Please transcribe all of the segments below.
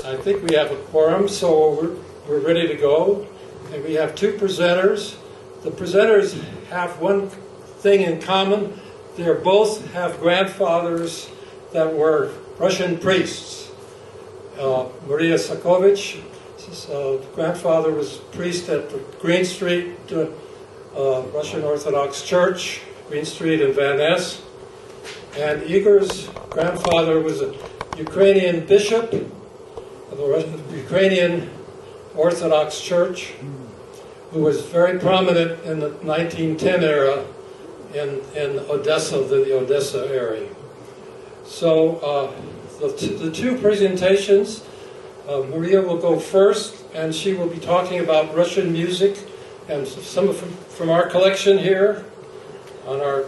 I think we have a quorum, so we're ready to go. And we have two presenters. The presenters have one thing in common. They both have grandfathers that were Russian priests. Maria Sakovich, grandfather was priest at the Green Street Russian Orthodox Church, Green Street in Van Ness. And Igor's grandfather was a Ukrainian bishop of the Ukrainian Orthodox Church, who was very prominent in the 1910 era in Odessa, the Odessa area. So the two presentations, Maria will go first, and she will be talking about Russian music and some from our collection here on our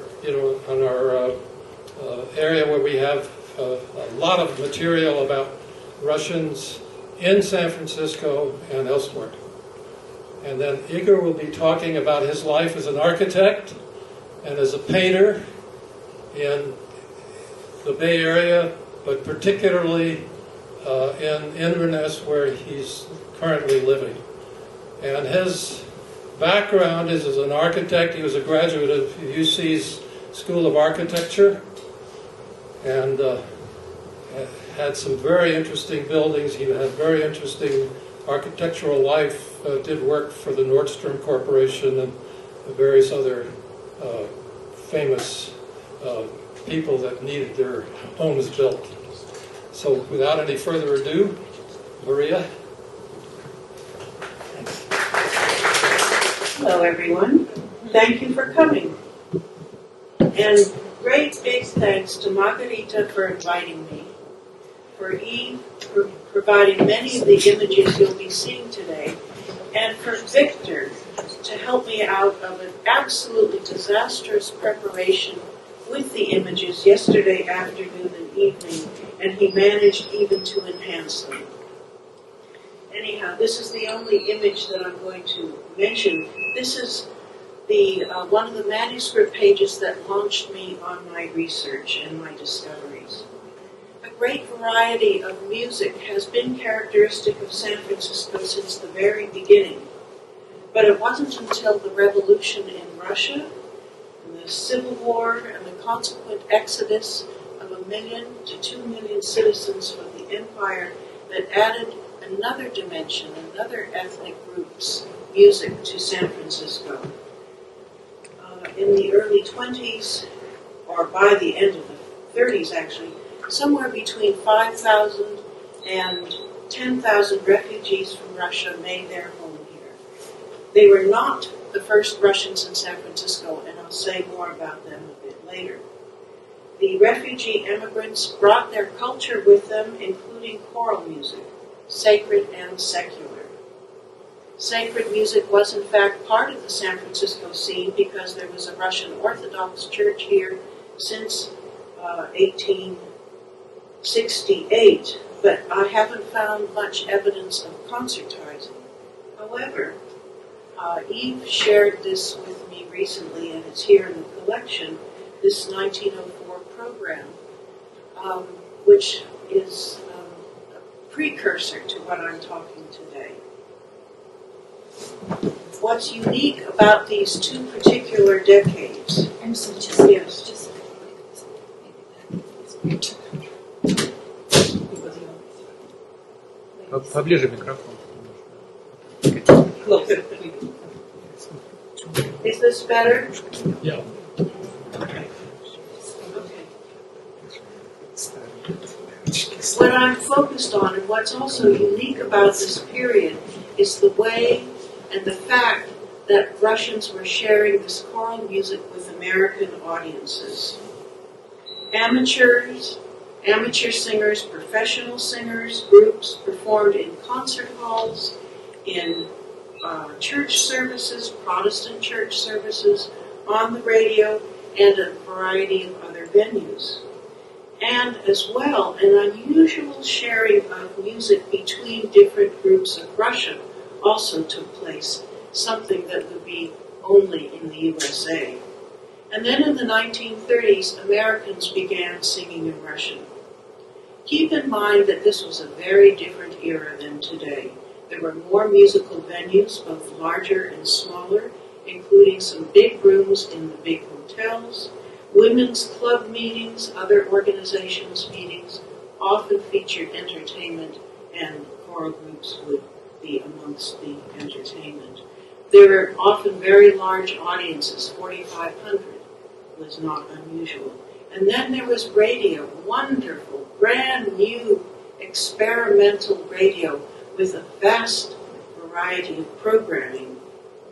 area where we have a lot of material about Russians in San Francisco and elsewhere. And then Igor will be talking about his life as an architect and as a painter in the Bay Area, but particularly in Inverness, where he's currently living. And his background is as an architect. He was a graduate of UC's School of Architecture and had some very interesting buildings. He had very interesting architectural life, did work for the Nordstrom Corporation and various other famous people that needed their homes built. So without any further ado, Maria. Hello everyone. Thank you for coming. And great big thanks to Margarita for inviting me, for Eve for providing many of the images you'll be seeing today, and for Victor to help me out of an absolutely disastrous preparation with the images yesterday afternoon and evening, and he managed even to enhance them. Anyhow, this is the only image that I'm going to mention. This is the one of the manuscript pages that launched me on my research and my discoveries. A great variety of music has been characteristic of San Francisco since the very beginning, but it wasn't until the revolution in Russia, and the Civil War, and the consequent exodus of 1 million to 2 million citizens from the empire that added another dimension, another ethnic group's music to San Francisco. In the early 20s, or by the end of the 30s actually, somewhere between 5,000 and 10,000 refugees from Russia made their home here. They were not the first Russians in San Francisco, and I'll say more about them a bit later. The refugee immigrants brought their culture with them, including choral music, sacred and secular. Sacred music was in fact part of the San Francisco scene because there was a Russian Orthodox church here since 1868, but I haven't found much evidence of concertizing. However, Eve shared this with me recently, and it's here in the collection, this 1904 program, which is a precursor to what I'm talking today. What's unique about these two particular decades? I'm sorry, Yes. Поближе микрофон. Is this better? Yeah. Okay. What I'm focused on, and what's also unique about this period, is the way and the fact that Russians were sharing this choral music with American audiences. Amateurs, amateur singers, professional singers, groups performed in concert halls, in church services, Protestant church services, on the radio, and a variety of other venues. And as well, an unusual sharing of music between different groups of Russia also took place, something that would be only in the USA. And then in the 1930s, Americans began singing in Russian. Keep in mind that this was a very different era than today. There were more musical venues, both larger and smaller, including some big rooms in the big hotels. Women's club meetings, other organizations' meetings often featured entertainment, and choral groups would be amongst the entertainment. There were often very large audiences, 4,500 was not unusual. And then there was radio, wonderful, brand new, experimental radio with a vast variety of programming.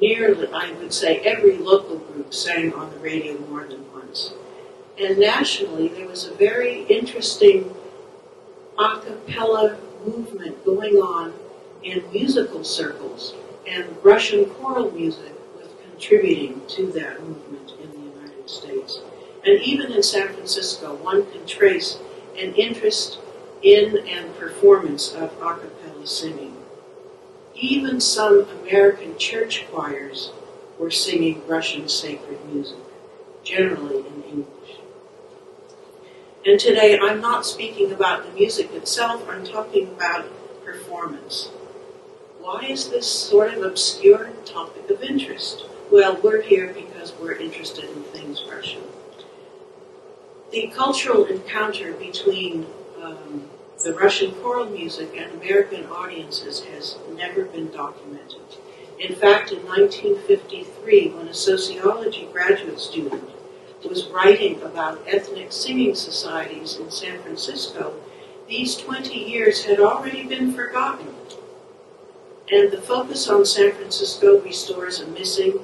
Nearly, I would say, every local group sang on the radio more than once. And nationally, there was a very interesting a cappella movement going on in musical circles, and Russian choral music was contributing to that movement in the United States. And even in San Francisco, one can trace an interest in and performance of a cappella singing. Even some American church choirs were singing Russian sacred music, generally in English. And today I'm not speaking about the music itself, I'm talking about performance. Why is this sort of obscure topic of interest? Well, we're here because we're interested in things Russian. The cultural encounter between the Russian choral music and American audiences has never been documented. In fact, in 1953, when a sociology graduate student was writing about ethnic singing societies in San Francisco, these 20 years had already been forgotten. And the focus on San Francisco restores a missing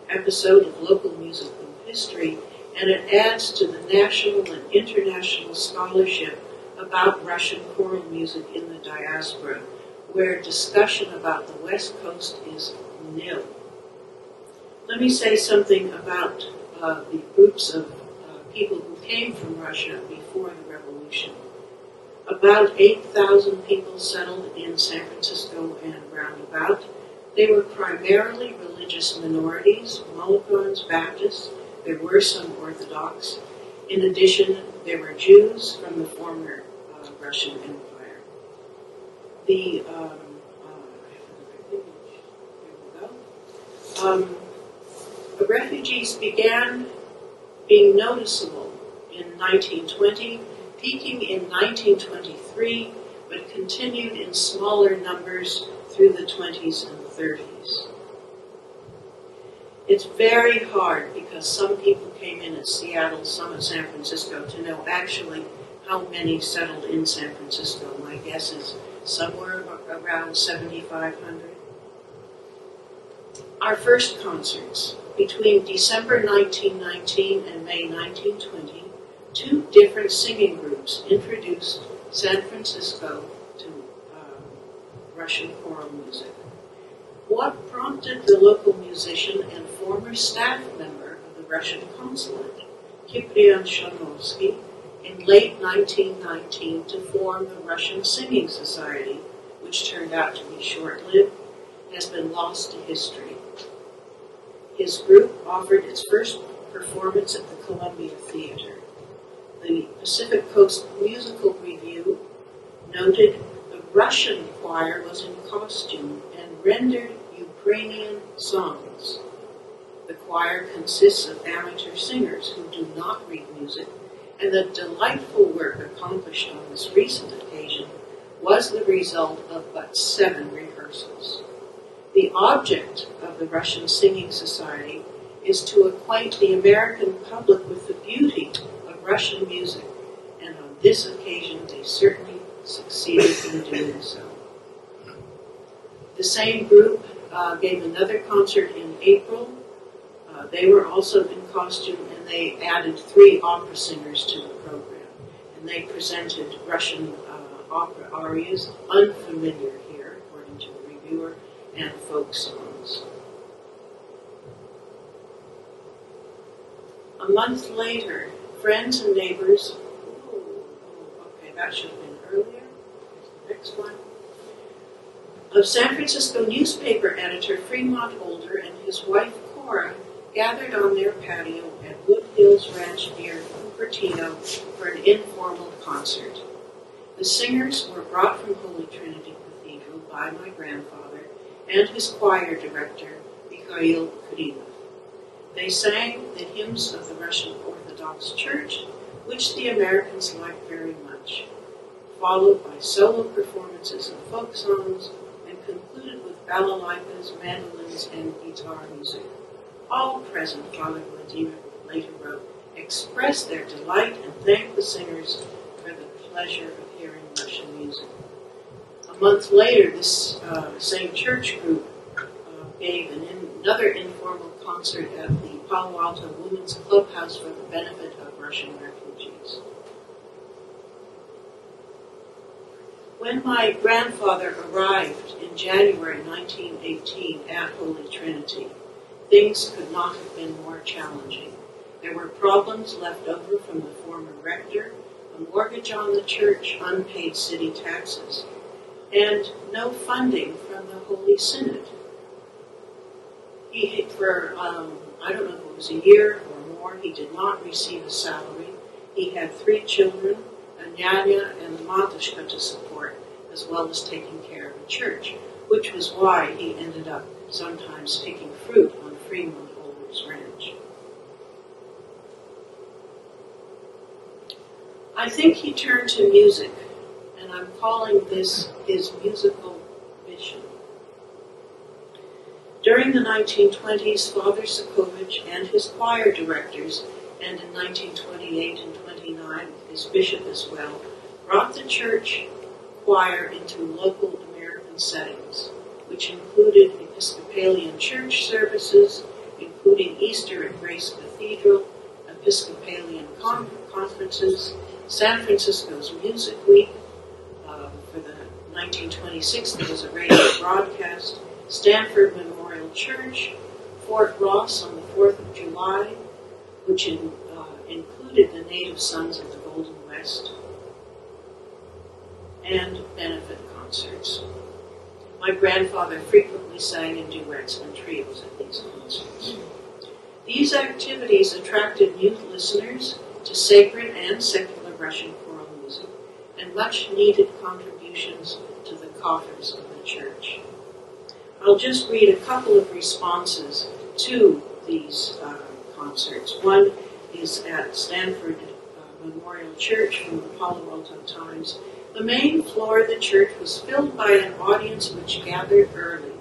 episode of local musical history, and it adds to the national and international scholarship about Russian choral music in the diaspora, where discussion about the West Coast is nil. Let me say something about the groups of people who came from Russia before the revolution. About 8,000 people settled in San Francisco and roundabout. They were primarily religious minorities, Mohicans, Baptists. There were some Orthodox. In addition, there were Jews from the former Russian Empire. The refugees began being noticeable in 1920, peaking in 1923, but continued in smaller numbers through the 20s and 30s. It's very hard, because some people came in at Seattle, some at San Francisco, to know actually how many settled in San Francisco. My guess is somewhere around 7,500. Our first concerts, between December 1919 and May 1920, two different singing groups introduced San Francisco to Russian choral music. What prompted the local musician and former staff member of the Russian consulate, Kyprian Shanovsky, in late 1919 to form the Russian Singing Society, which turned out to be short-lived, has been lost to history. His group offered its first performance at the Columbia Theater. The Pacific Coast Musical Review noted the Russian choir was in costume and rendered Ukrainian songs. The choir consists of amateur singers who do not read music, and the delightful work accomplished on this recent occasion was the result of but 7 rehearsals. The object of the Russian Singing Society is to acquaint the American public with the beauty of Russian music, and on this occasion they certainly succeeded in doing so. The same group gave another concert in April. They were also in costume, and they added 3 opera singers to the program. And they presented Russian opera arias, unfamiliar here, according to the reviewer, and folk songs. A month later, friends and neighbors, okay, that should have been earlier. Next one. Of San Francisco newspaper editor Fremont Holder and his wife Cora gathered on their patio at Wood Hills Ranch near Cupertino for an informal concert. The singers were brought from Holy Trinity Cathedral by my grandfather and his choir director, Mikhail Kurilov. They sang the hymns of the Russian Orthodox Church, which the Americans liked very much, followed by solo performances of folk songs, and concluded with balalaikas, mandolins, and guitar music. All present, Father Vladimir later wrote, expressed their delight and thanked the singers for the pleasure of hearing Russian music. A month later, this same church group gave another informal concert at the Palo Alto Women's Clubhouse for the benefit of Russian refugees. When my grandfather arrived in January 1918 at Holy Trinity, things could not have been more challenging. There were problems left over from the former rector, a mortgage on the church, unpaid city taxes, and no funding from the Holy Synod. For I don't know if it was a year or more, he did not receive a salary. He had 3 children, a nyanya and a matushka to support, as well as taking care of the church, which was why he ended up sometimes picking fruit on Fremont Older's ranch. I think he turned to music, and I'm calling this his musical mission. During the 1920s, Father Sakovich and his choir directors, and in 1928 and 29, his bishop as well, brought the church choir into local American settings, which included Episcopalian church services, including Easter at Grace Cathedral, Episcopalian conferences, San Francisco's Music Week. For the 1926, there was a radio broadcast, Stanford Memorial Church, Fort Ross on the 4th of July, which included the Native Sons of the Golden West, and benefit concerts. My grandfather frequently sang in duets and trios at these concerts. These activities attracted new listeners to sacred and secular Russian choral music, and much needed contributions to the coffers of the church. I'll just read a couple of responses to these concerts. One is at Stanford Memorial Church from the Palo Alto Times. The main floor of the church was filled by an audience which gathered early.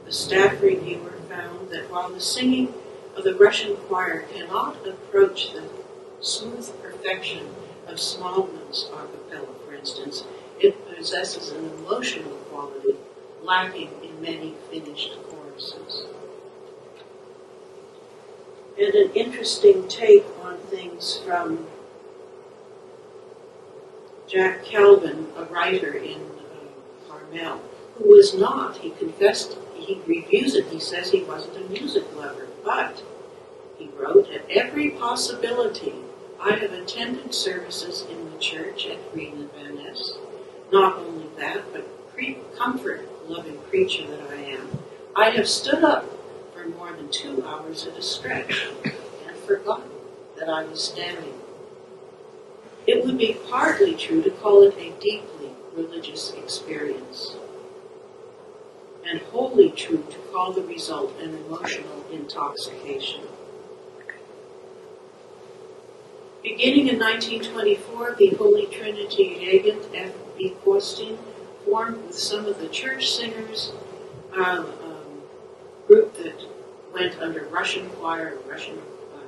The staff reviewer found that while the singing of the Russian choir cannot approach the smooth perfection of Smallman's a cappella, for instance, it possesses an emotional quality lacking in many finished choruses. And an interesting take on things from Jack Calvin, a writer in Carmel, who was not, he confessed, he reviews it, he says he wasn't a music lover, but he wrote, at every possibility, I have attended services in the church at Green and Van Ness. Not only that, but comfort-loving preacher that I am, I have stood up for more than 2 hours at a stretch and forgotten that I was standing. It would be partly true to call it a deeply religious experience, and wholly true to call the result an emotional intoxication. Beginning in 1924, the Holy Trinity Regent F.B. Kostin formed with some of the church singers a group that went under Russian choir, Russian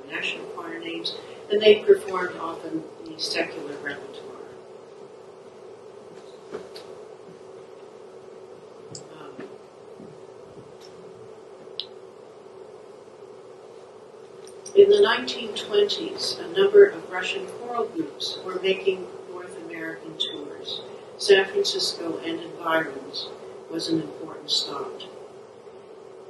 national choir names, and they performed often the secular repertoire. In the 1920s, a number of Russian choral groups were making North American tours. San Francisco and environs was an important stop.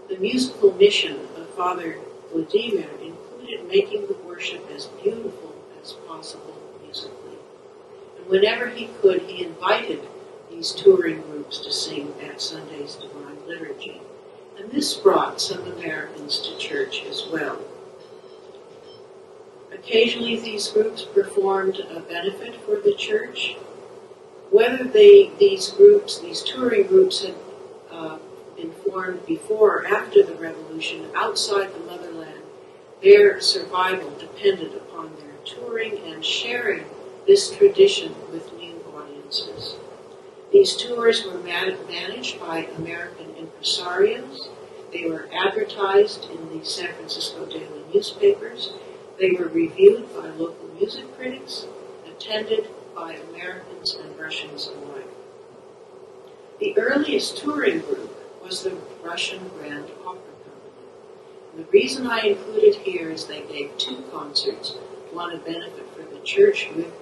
The musical mission of Father Vladimir included making the worship as beautiful as possible musically. And whenever he could, he invited these touring groups to sing at Sunday's Divine Liturgy. And this brought some Americans to church as well. Occasionally these groups performed a benefit for the church, Whether these touring groups had been formed before or after the revolution, outside the motherland, their survival depended upon their touring and sharing this tradition with new audiences. These tours were managed by American impresarios. They were advertised in the San Francisco daily newspapers. They were reviewed by local music critics, attended by Americans and Russians alike. The earliest touring group was the Russian Grand Opera Company. And the reason I include it here is they gave 2 concerts, one a benefit for the church with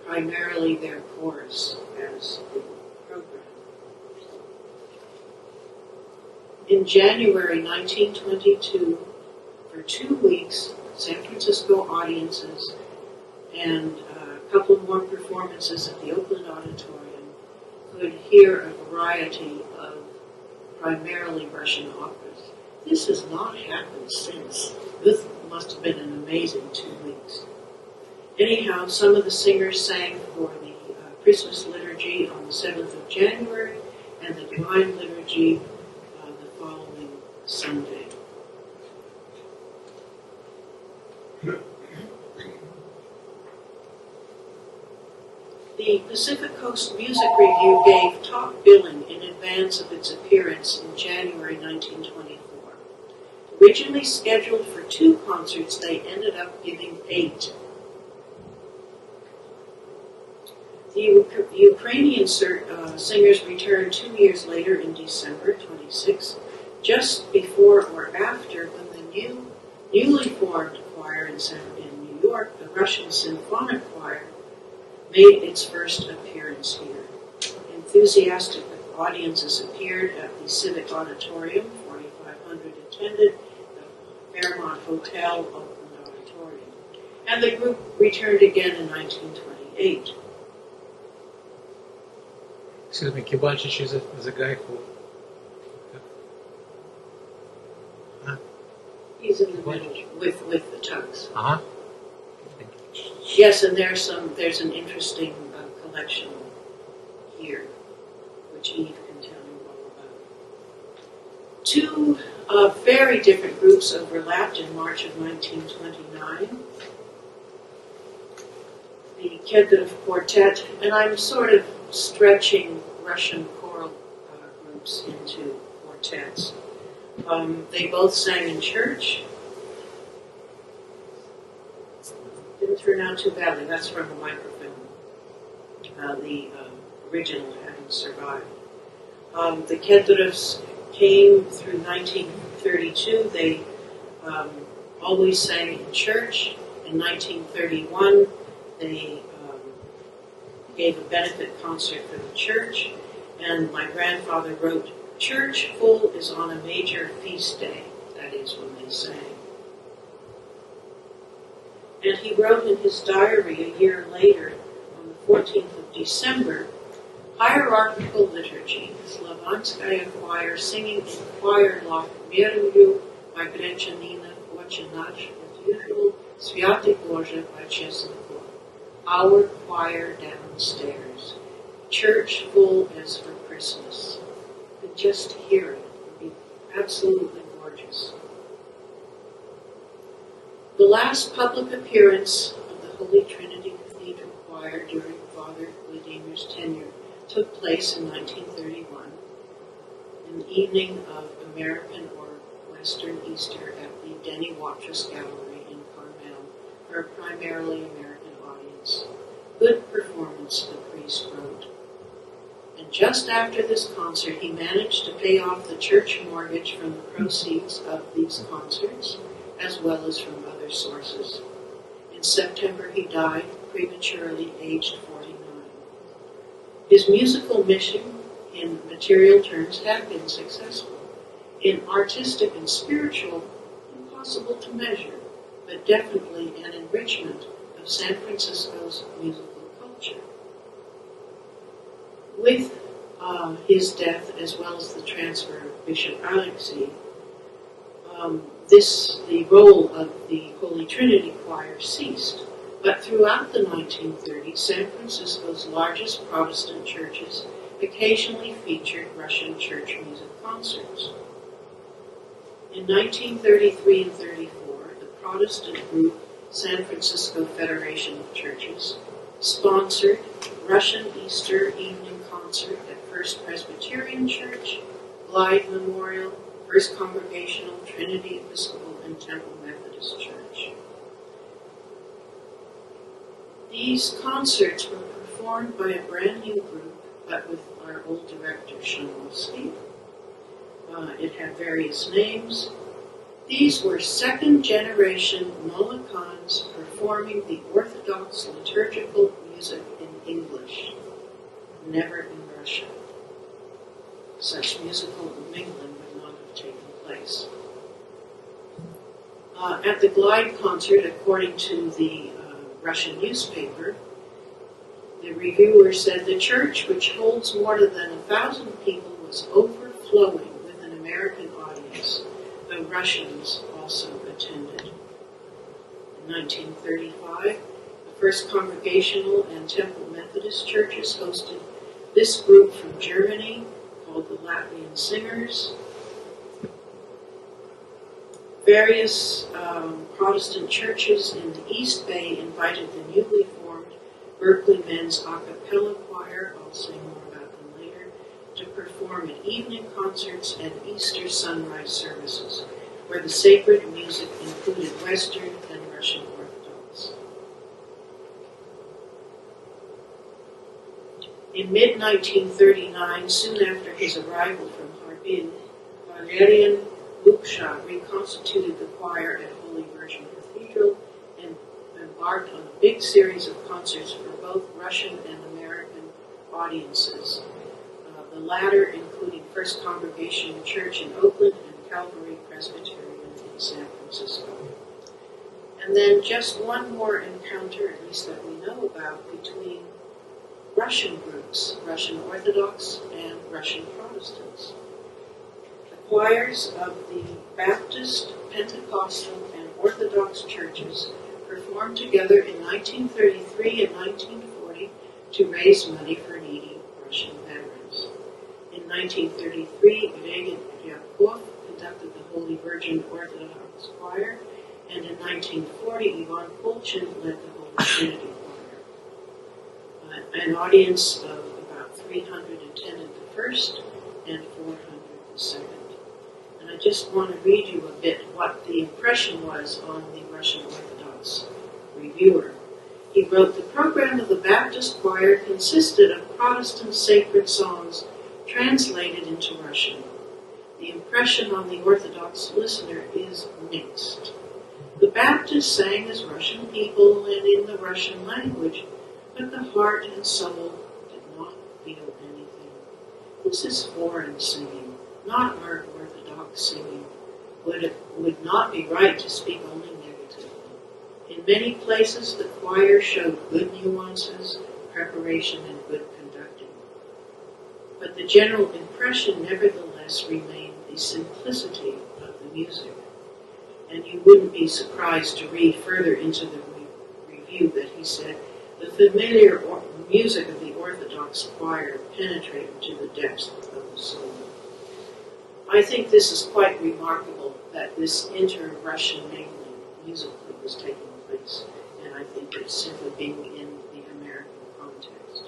primarily their chorus as the program. In January 1922, for 2 weeks, San Francisco audiences and a couple more performances at the Oakland Auditorium could hear a variety of primarily Russian operas. This has not happened since. This must have been an amazing 2 weeks. Anyhow, some of the singers sang for the Christmas liturgy on the 7th of January and the Divine Liturgy the following Sunday. The Pacific Coast Music Review gave top billing in advance of its appearance in January 1924. Originally scheduled for 2 concerts, they ended up giving 8. The Ukrainian singers returned 2 years later in December 26, just before or after when the newly formed choir in New York, the Russian Symphonic Choir, made its first appearance here. Enthusiastic audiences appeared at the Civic Auditorium, 4,500 attended, the Fairmont Hotel, Oakland Auditorium. And the group returned again in 1928. Excuse me, Kibalchich is a guy who... He's in the middle with the tugs. Uh-huh. Yes, and there's an interesting collection here, which Eve can tell you all about. 2 very different groups overlapped in March of 1929. The Kedrov Quartet, and I'm sort of stretching Russian choral groups into quartets. They both sang in church. Didn't turn out too badly. That's from a microfilm. The original hadn't survived. The Kedrovs came through 1932. They always sang in church. In 1931, they gave a benefit concert for the church. And my grandfather wrote, "Church full is on a major feast day." That is when they sang. And he wrote in his diary a year later, on the 14th of December, hierarchical liturgy, Slavanskaya choir singing in choir loft Verую by Grechanina, Otche Nash, as usual, Svyate Bože by Chesnikov. Our choir downstairs. Church full as for Christmas. And just hear it would be absolutely gorgeous. The last public appearance of the Holy Trinity Cathedral Choir during Father Vladimir's tenure took place in 1931, in the evening of American or Western Easter at the Denny Watrous Gallery in Carmel for a primarily American audience. Good performance, the priest wrote. And just after this concert, he managed to pay off the church mortgage from the proceeds of these concerts, as well as from other sources. In September, he died prematurely, aged 49. His musical mission, in material terms, had been successful. In artistic and spiritual, impossible to measure, but definitely an enrichment of San Francisco's musical culture. With his death, as well as the transfer of Bishop Alexei, the role of the Holy Trinity Choir ceased, But throughout the 1930s, San Francisco's largest Protestant churches occasionally featured Russian church music concerts. In 1933 and 34, the Protestant group San Francisco Federation of Churches sponsored Russian Easter evening concert at First Presbyterian Church, Glide Memorial, First Congregational, Trinity Episcopal, and Temple Methodist Church. These concerts were performed by a brand new group, but with our old director, Shanovsky. It had various names. These were second-generation Molokans performing the Orthodox liturgical music in English, never in Russian. Such musical mingling would not have taken place. At the Glide concert, according to the Russian newspaper, the reviewer said the church, which holds more than 1,000 people, was overflowing with an American audience, though Russians also attended. In 1935, the First Congregational and Temple Methodist churches hosted this group from Germany called the Latvian Singers. Various Protestant churches in the East Bay invited the newly formed Berkeley Men's a cappella choir, I'll say more about them later, to perform at evening concerts and Easter sunrise services, where the sacred music included Western and Russian Orthodox. In mid-1939, soon after his arrival from Harbin, Valerian Luksha reconstituted the choir at Holy Virgin Cathedral and embarked on a big series of concerts for both Russian and American audiences, the latter including First Congregational Church in Oakland and Calvary Presbyterian in San Francisco. And then just one more encounter, at least that we know about, between Russian groups, Russian Orthodox and Russian Protestants. The choirs of the Baptist, Pentecostal, and Orthodox churches performed together in 1933 and 1940 to raise money for needy Russian veterans. In 1933, Regin Ryabkov conducted the Holy Virgin Orthodox Choir, and in 1940, Ivan Kulchin led the Holy Trinity Choir. An audience of about 300 attended the first and 400 the second. And I just want to read you a bit what the impression was on the Russian Orthodox reviewer. He wrote, "The program of the Baptist choir consisted of Protestant sacred songs translated into Russian. The impression on the Orthodox listener is mixed. The Baptists sang as Russian people and in the Russian language, but the heart and soul did not feel anything. This is foreign singing, not our Orthodox singing. Would not be right to speak only negatively. In many places, the choir showed good nuances, preparation, and good conducting. But the general impression nevertheless remained the simplicity of the music. And you wouldn't be surprised to read further into the review that he said, the familiar music of the Orthodox choir penetrated to the depths of the soul." I think this is quite remarkable that this inter-Russian mingling musically was taking place, and I think it's simply being in the American context.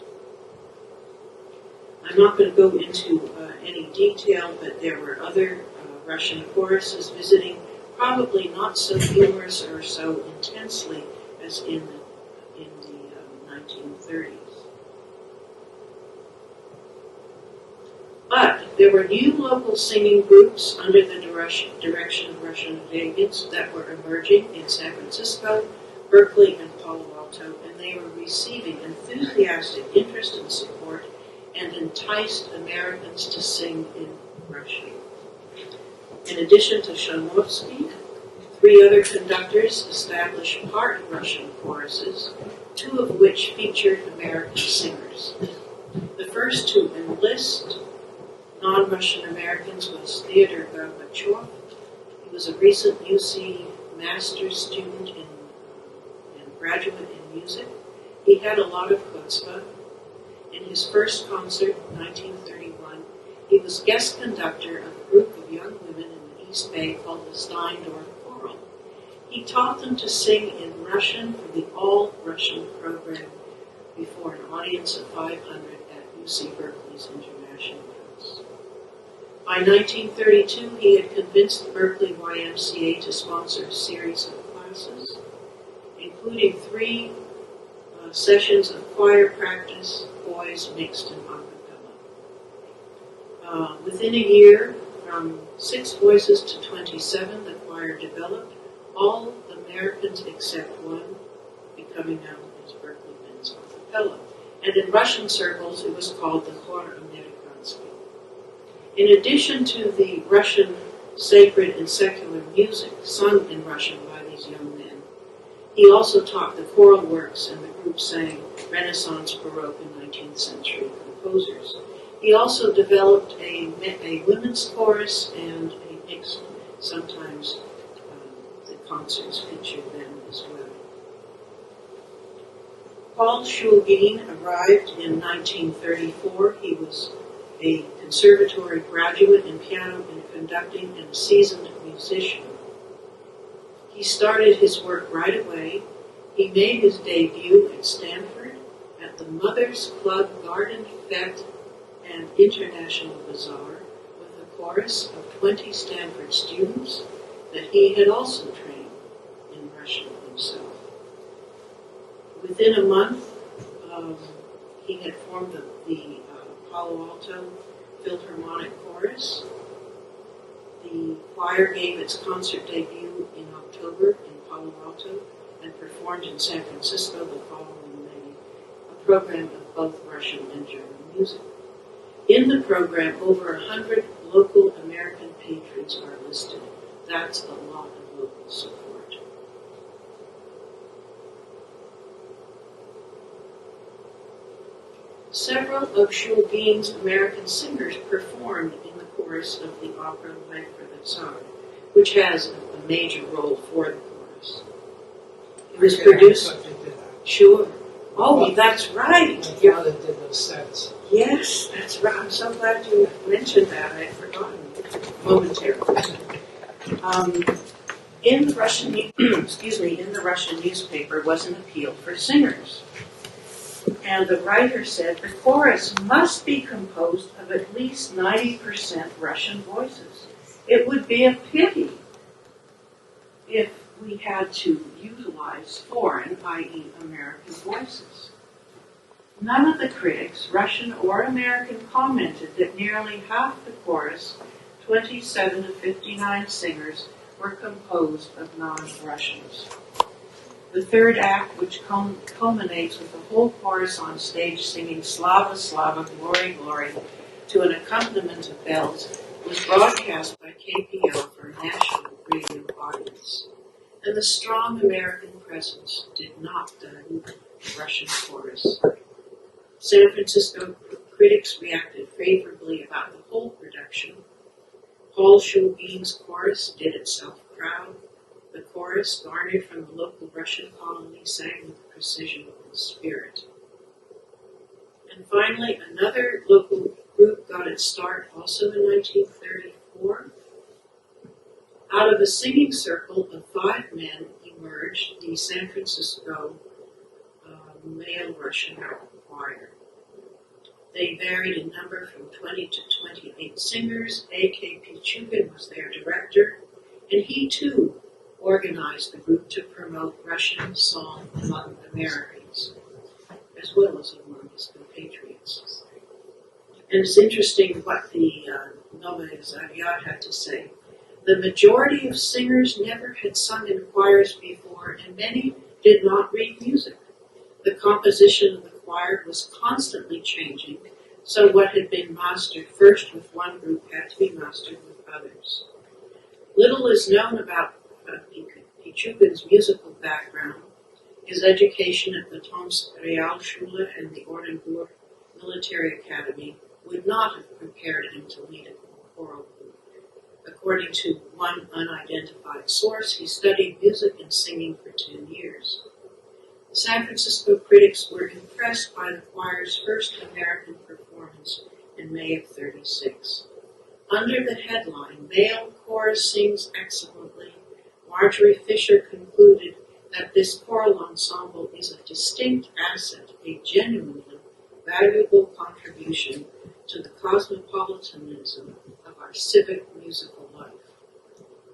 I'm not going to go into any detail, but there were other Russian choruses visiting, probably not so humorous or so intensely as in the 1930s. But there were new local singing groups under the direction of Russian Vegas that were emerging in San Francisco, Berkeley, and Palo Alto, and they were receiving enthusiastic interest and support and enticed Americans to sing in Russian. In addition to Shanovsky, 3 other conductors established part Russian choruses, 2 of which featured American singers. The first to enlist non-Russian Americans was Theodor Gorbachev. He was a recent UC master's student in graduate in music, he had a lot of chutzpah. In his first concert in 1931, he was guest conductor of a group of young women in the East Bay called the Steindorf Choral. He taught them to sing in Russian for the all-Russian program before an audience of 500 at UC Berkeley's International House. By 1932, he had convinced the Berkeley YMCA to sponsor a series of classes, including 3 sessions of choir practice, boys mixed and a cappella. Within a year, from 6 voices to 27, the choir developed, all Americans except one becoming known as Berkeley Men's a cappella. And in Russian circles, it was called the Chor Amerikansky. In addition to the Russian sacred and secular music sung in Russian by these young men, he also taught the choral works, and the group sang Renaissance, Baroque, and 19th century composers. He also developed a women's chorus and a mixed, sometimes the concerts featured them as well. Paul Shulgin arrived in 1934. He was a conservatory graduate in piano and conducting and a seasoned musician. He started his work right away. He made his debut at Stanford at the Mothers Club Garden Fete and International Bazaar with a chorus of 20 Stanford students that he had also trained in Russian himself. Within a month, he had formed the Palo Alto Philharmonic Chorus. The choir gave its concert debut in October in Palo Alto and performed in San Francisco the following May, a program of both Russian and German music. In the program, over 100 local American patrons are listed. That's a lot of local support. Several of Shulgin's American singers performed in the chorus of the opera Life for the Tsar, which has a major role for the chorus. It was produced. Sure. Oh, that's right. My father did those sets. Yes, that's right. I'm so glad you mentioned that. I had forgotten momentarily. In the Russian, in the Russian newspaper was an appeal for singers. And the writer said the chorus must be composed of at least 90% Russian voices. It would be a pity if we had to utilize foreign, i.e. American voices. None of the critics, Russian or American, commented that nearly half the chorus, 27 of 59 singers, were composed of non-Russians. The third act, which culminates with the whole chorus on stage singing Slava, Slava, Glory, Glory, to an accompaniment of bells, was broadcast by KPL for a national radio audience. And the strong American presence did not dilute the Russian chorus. San Francisco critics reacted favorably about the whole production. Paul Shulgin's chorus did itself proud. The chorus, garnered from the local Russian colony, sang with precision and spirit. And finally, another local group got its start also in 1934. Out of a singing circle of 5 men emerged the San Francisco male Russian choir. They varied in number from 20 to 28 singers. A.K. Pichugin was their director, and he too organized the group to promote Russian song among Americans, as well as among his compatriots. And it's interesting what the Novaya Zarya had to say. The majority of singers never had sung in choirs before, and many did not read music. The composition of the choir was constantly changing, so what had been mastered first with one group had to be mastered with others. Little is known about Pichugin's musical background. His education at the Tomsk Realschule and the Oranienburg Military Academy would not have prepared him to lead a choral group. According to one unidentified source, he studied music and singing for 10 years. San Francisco critics were impressed by the choir's first American performance in May of '36. Under the headline, "Male Chorus Sings Excellently," Marjorie Fisher concluded that this choral ensemble is a distinct asset, a genuinely valuable contribution to the cosmopolitanism of our civic musical life.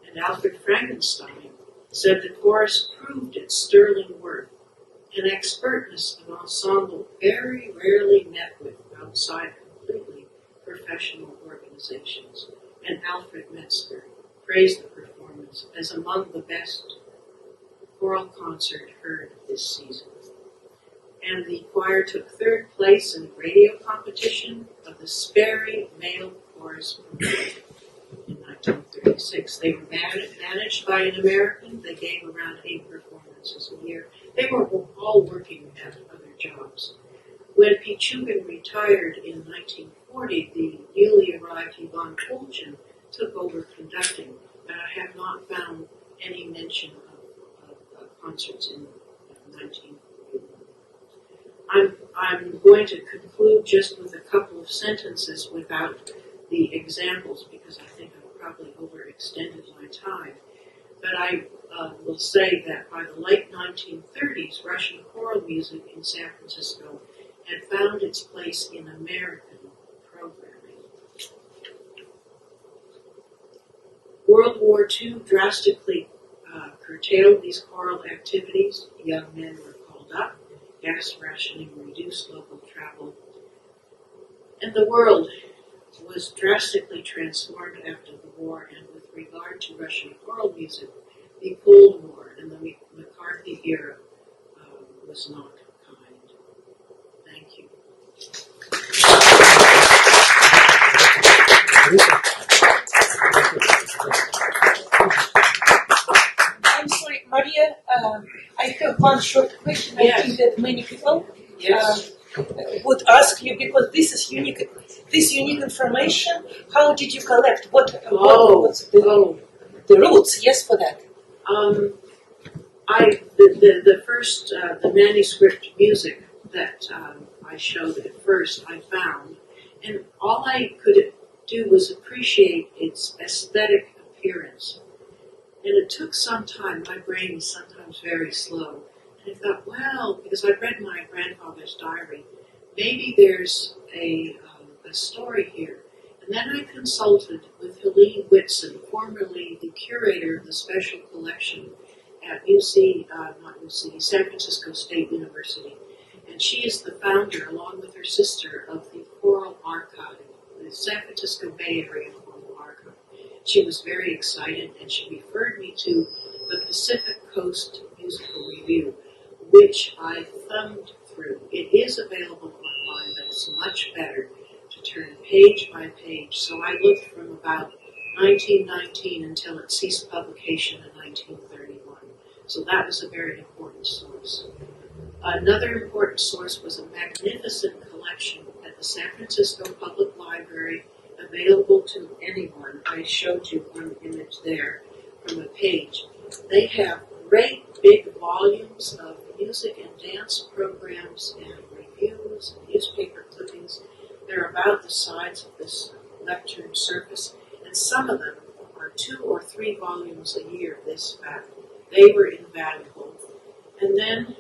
And Alfred Frankenstein said the chorus proved its sterling worth, an expertness of ensemble very rarely met with outside completely professional organizations. And Alfred Metzger praised the performance as among the best choral concert heard this season. And the choir took third place in a radio competition of the Sperry Male Chorus Promotion in 1936. They were managed by an American. They gave around 8 performances a year. They were all working at other jobs. When Pichugan retired in 1940, the newly arrived Yvonne Tolchin took over conducting, but I have not found any mention of concerts in 1941. I'm going to conclude just with a couple of sentences without the examples because I think I've probably overextended my time. But I will say that by the late 1930s, Russian choral music in San Francisco had found its place in American programming. World War II drastically curtailed these choral activities. Young men were called up, gas rationing reduced local travel, and the world was drastically transformed after the war. And with regard to Russian choral music, the Cold War and the McCarthy era was not kind. Thank you. I'm sorry, Maria, I have one short question. Yes. I think that many people Yes. would ask you, because this is unique. This unique information, how did you collect? What's the roots? Yes, for that. The first the manuscript music that I showed at first I found, and all I could do was appreciate its aesthetic appearance. And it took some time. My brain is sometimes very slow. And I thought, well, because I read my grandfather's diary, maybe there's a story here. And then I consulted with Helene Whitson, formerly the curator of the special collection at San Francisco State University. And she is the founder, along with her sister, of the Choral Archive, the San Francisco Bay Area Choral Archive. She was very excited, and she referred me to the Pacific Coast Musical Review, which I thumbed through. It is available online, but it's much better to turn page by page. So I looked from about 1919 until it ceased publication in 1931. So that was a very important source. Another important source was a magnificent collection at the San Francisco Public Library, available to anyone. I showed you one image there from a page. They have great big volumes of music and dance programs and reviews and newspaper clippings. They're about the size of this lectern surface, and some of them are 2 or 3 volumes a year this fat. They were invaluable. And then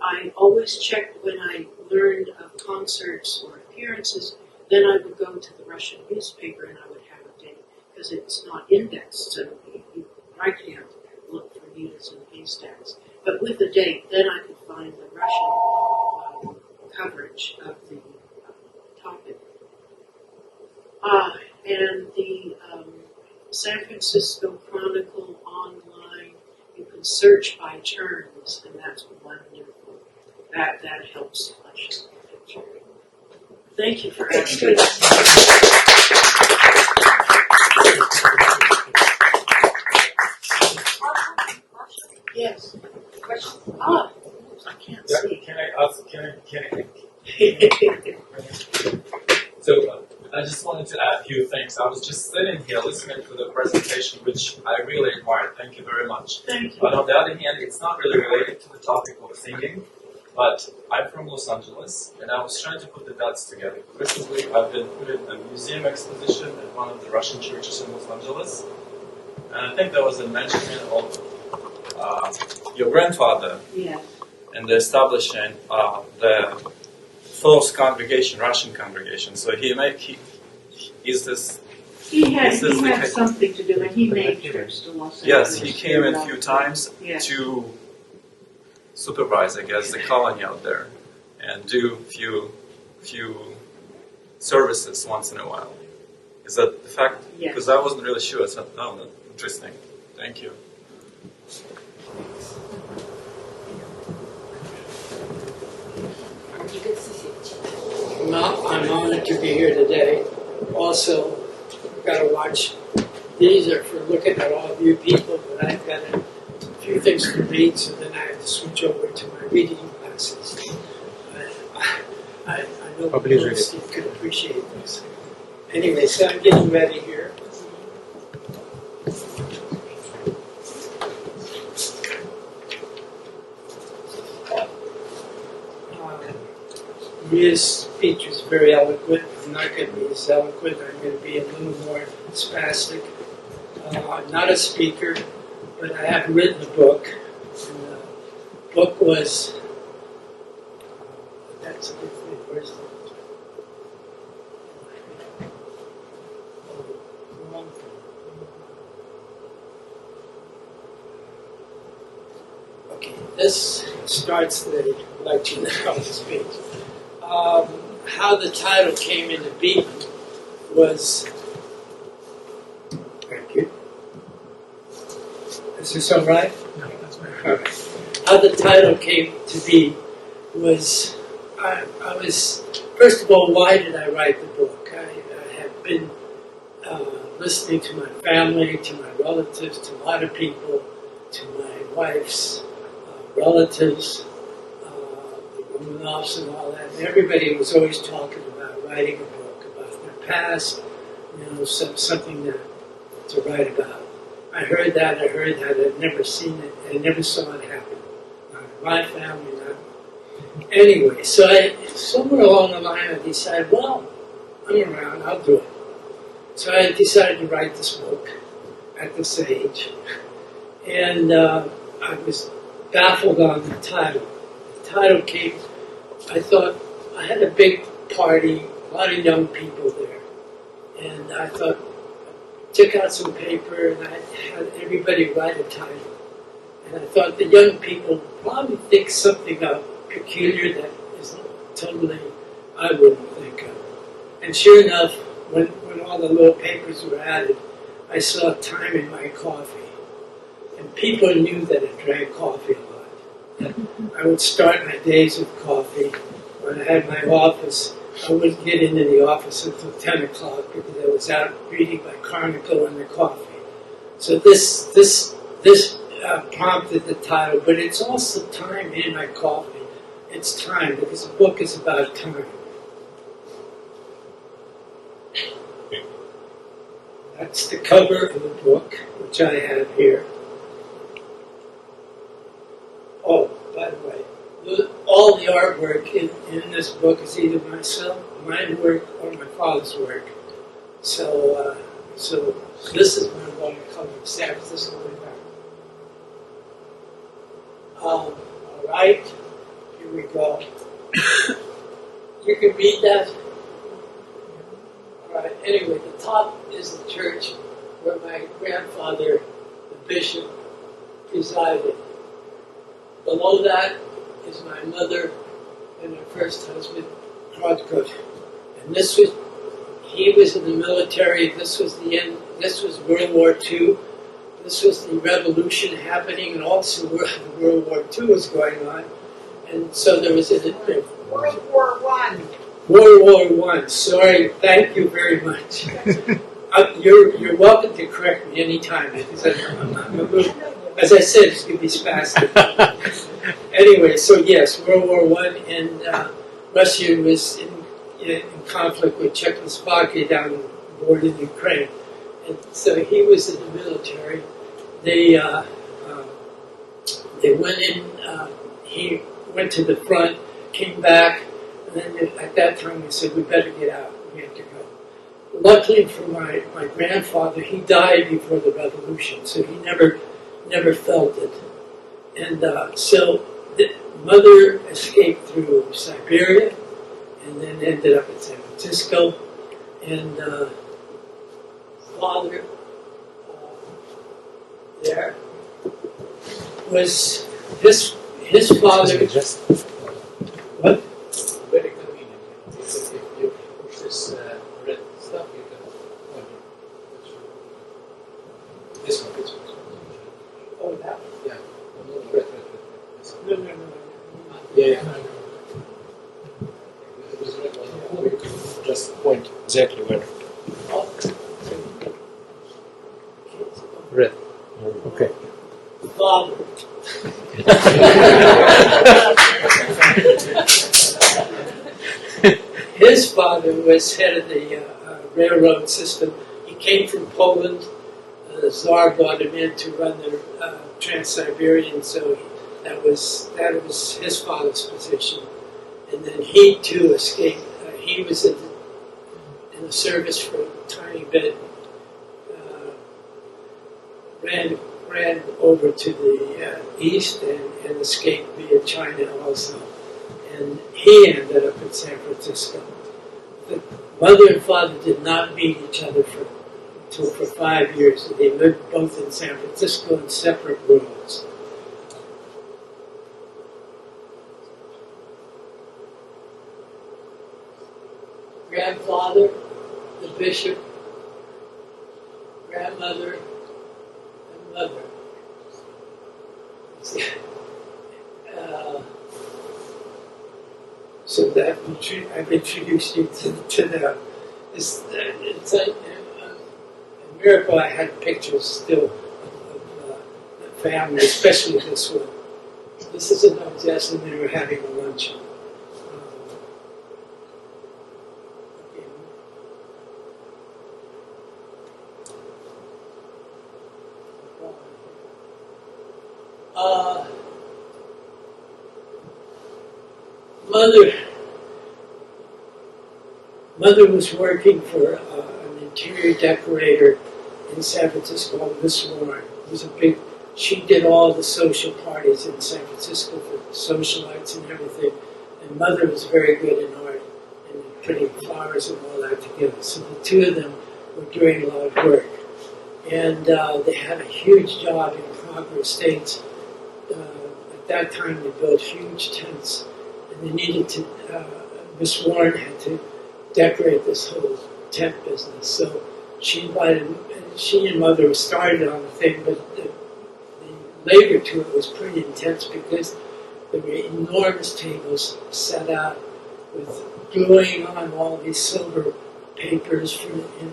I always checked when I learned of concerts or appearances. Then I would go to the Russian newspaper and I would have a date, because it's not indexed, so I can't look for needles and haystacks. But with the date, then I could find the Russian coverage of the topic. And the San Francisco Chronicle online, you can search by terms, and that's wonderful. That helps flesh out the picture. Thank you for asking. Yes. I can't see. Can I ask? So, just wanted to add a few things. I was just sitting here listening to the presentation, which I really admired. Thank you very much. Thank you. But on the other hand, it's not really related to the topic of singing. But I'm from Los Angeles, and I was trying to put the dots together. Recently, I've been put in a museum exposition at one of the Russian churches in Los Angeles. And I think there was a mention of your grandfather Yeah. in the establishing the first congregation, Russian congregation. So is this? He had This is the case. something to do, and he made trips to Los Angeles. Yes, he came in a few times Yeah. to supervise, I guess, the colony out there and do few services once in a while. Is that the fact? Yes. Because I wasn't really sure. I said, no, that's interesting. Thank you. Igor Sazevich. I'm honored to be here today. Also, I've got to watch. These are for looking at all of you people, but I've got a few things to read, so then I have to switch over to my reading classes. I know Steve could appreciate this. Anyway, so I'm getting ready here. His speech was very eloquent. I'm not going to be as eloquent. I'm going to be a little more spastic. I'm not a speaker, but I have written a book. And the book was, that's a good thing. Where's the wrong thing? Okay, this starts the lecture on the speech. How the title came into being was. Thank you. Is this all right? No, that's all right. How the title came to be was. I was. First of all, why did I write the book? I have been listening to my family, to my relatives, to a lot of people, to my wife's relatives. Romanovs and all that, and everybody was always talking about writing a book about their past, something to write about. I heard that, I'd never seen it, I never saw it happen. Not in my family, not. Anyway, so somewhere along the line I decided, well, I'm around, I'll do it. So I decided to write this book at this age, and I was baffled on the title. Title came, I thought, I had a big party, a lot of young people there, and I thought, took out some paper and I had everybody write a title, and I thought the young people probably think something peculiar that is totally I wouldn't think of. And sure enough, when all the little papers were added, I saw time in my coffee, and people knew that I drank coffee a lot. I would start my days with coffee. When I had my office, I wouldn't get into the office until 10 o'clock because I was out reading my Chronicle and the coffee. So this prompted the title, but it's also time in my coffee. It's time because the book is about time. That's the cover of the book, which I have here. Oh, by the way, all the artwork in this book is either my work, or my father's work. So this is my watercolor San Francisco back. All right, here we go. You can read that. All right. Anyway, the top is the church where my grandfather, the bishop, presided. Below that is my mother and my first husband, Rodko. And he was in the military. This was the end. This was World War II. This was the revolution happening, and also World War II was going on. And so there was World War I. World War I. Sorry, thank you very much. You're welcome to correct me anytime because as I said, it's going to be spastic. Anyway, so yes, World War I, and Russia was in conflict with Czechoslovakia down the border in Ukraine. And so he was in the military. They went in, he went to the front, came back, and then at that time they said, we better get out, we have to go. Luckily for my grandfather, he died before the revolution, so he never felt it. And so the mother escaped through Siberia, and then ended up in San Francisco, and father there was his father. What? Very convenient. If you push this red stuff, you can point it. This one. Oh, that one. Yeah. Red. No. Yeah. It was red one. Or you can just point exactly where. Red. Okay. Father. His father was head of the railroad system. He came from Poland. The Tsar brought him in to run the Trans-Siberian, so that was his father's position. And then he too escaped. He was in the service for a tiny bit. Ran over to the east and escaped via China also. And he ended up in San Francisco. The mother and father did not meet each other until for 5 years. They lived both in San Francisco in separate worlds. Grandfather, the bishop, grandmother, and mother. So that I've introduced you to them. It's like a miracle I had pictures still of the family, especially this one. This is an Jess and they were having a luncheon. Mother was working for an interior decorator in San Francisco called Miss Warren. It was she did all the social parties in San Francisco for socialites and everything. And Mother was very good in art and putting flowers and all that together. So the two of them were doing a lot of work. And they had a huge job in Crocker Estates. At that time, they built huge tents, and they needed to. Miss Warren had to decorate this whole tent business. So she and Mother started on the thing, but the labor to it was pretty intense because there were enormous tables set out with gluing on all these silver papers in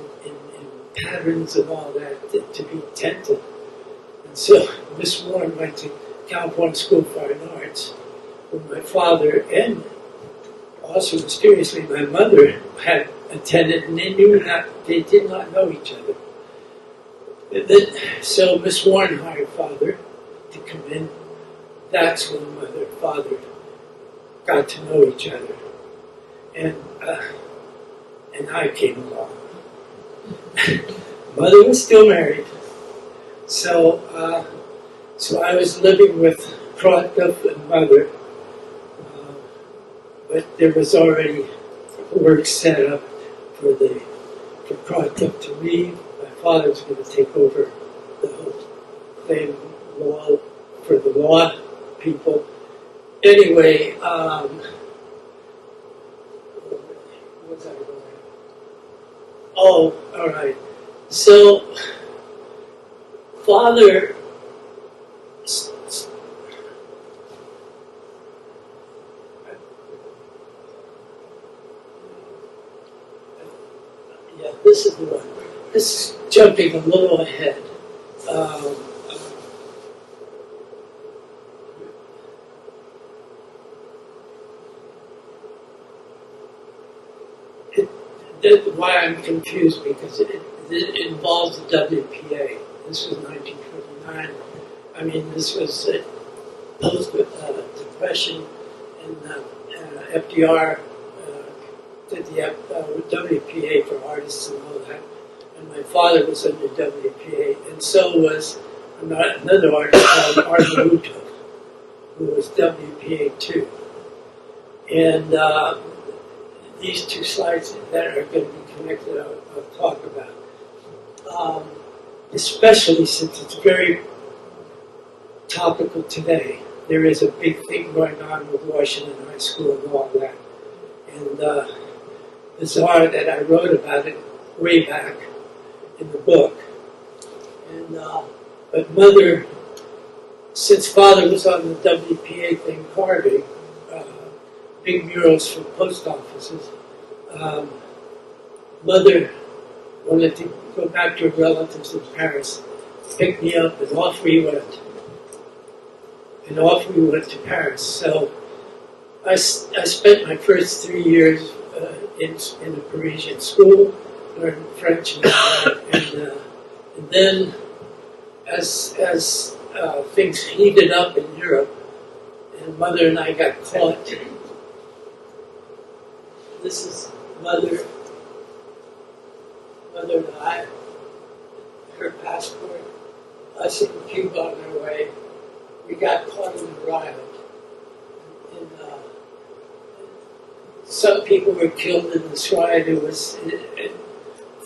patterns and all that to be tented. And so Miss Warren went to California School of Fine Arts, where my father and also mysteriously my mother had attended, and they did not know each other. So Miss Warren hired Father to come in. That's when Mother and Father got to know each other, and I came along. Mother was still married, so I was living with Krotkoff and Mother, but there was already work set up for Krotkoff to leave. My father was going to take over the whole thing, for the law people. Anyway, what's that going? Oh, all right. So, Father this is the one. This is jumping a little ahead. why I'm confused, because it involves the WPA. This was 1929. I mean, this was post-depression, and FDR did the WPA for artists and all that. And my father was under WPA, and so was another artist called Arthur Utah, who was WPA too. And these two slides that are going to be connected, I'll talk about. Especially since it's very topical today. There is a big thing going on with Washington High School and all that. And bizarre that I wrote about it way back in the book. And but Mother, since Father was on the WPA thing carving, big murals for post offices, Mother wanted to go back to her relatives in Paris, picked me up, and off we went. And off we went to Paris. So I spent my first 3 years in a Parisian school, learning French and all that. And then as things heated up in Europe, and Mother and I got caught. This is Mother and I, her passport, us in Cuba on our way. We got caught in the riot. And, some people were killed in this riot.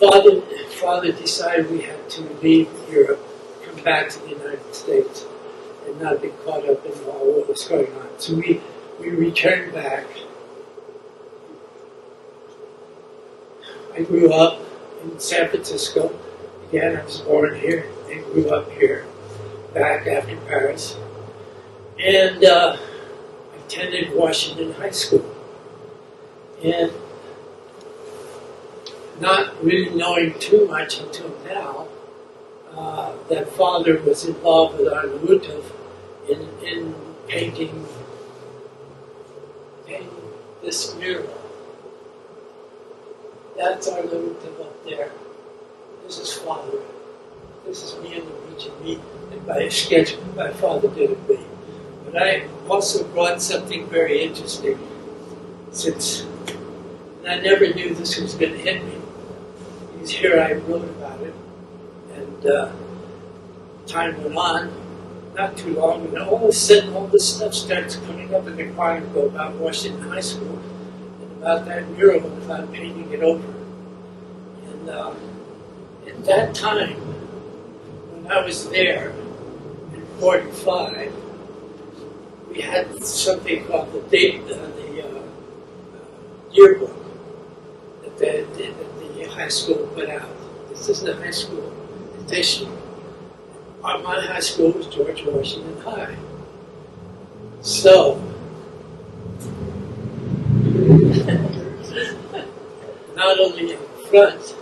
Father decided we had to leave Europe, come back to the United States, and not be caught up in all what was going on. So we returned back. I grew up in San Francisco. Again, I was born here and grew up here, back after Paris. And attended Washington High School. And not really knowing too much until now, that Father was involved with Arnautov in painting this mural. That's Arnautov up there. This is Father. This is me on the beach, and me, and by a sketch my father did of me. But I also brought something very interesting, and I never knew this was going to hit me. Because here I wrote about it, and time went on, not too long, and all of a sudden all this stuff starts coming up in the chronicle about Washington High School, and about that mural, and about painting it over. And at that time, when I was there, in 45, we had something called the yearbook that the high school put out. This is the high school edition. My high school was George Washington High. So, not only in front,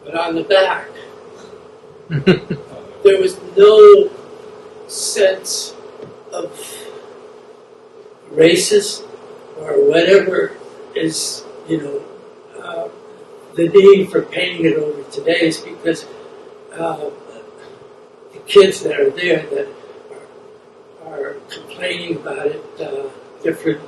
but on the back, there was no sense of racist or whatever is, the need for painting it over today is because the kids that are there that are complaining about it, different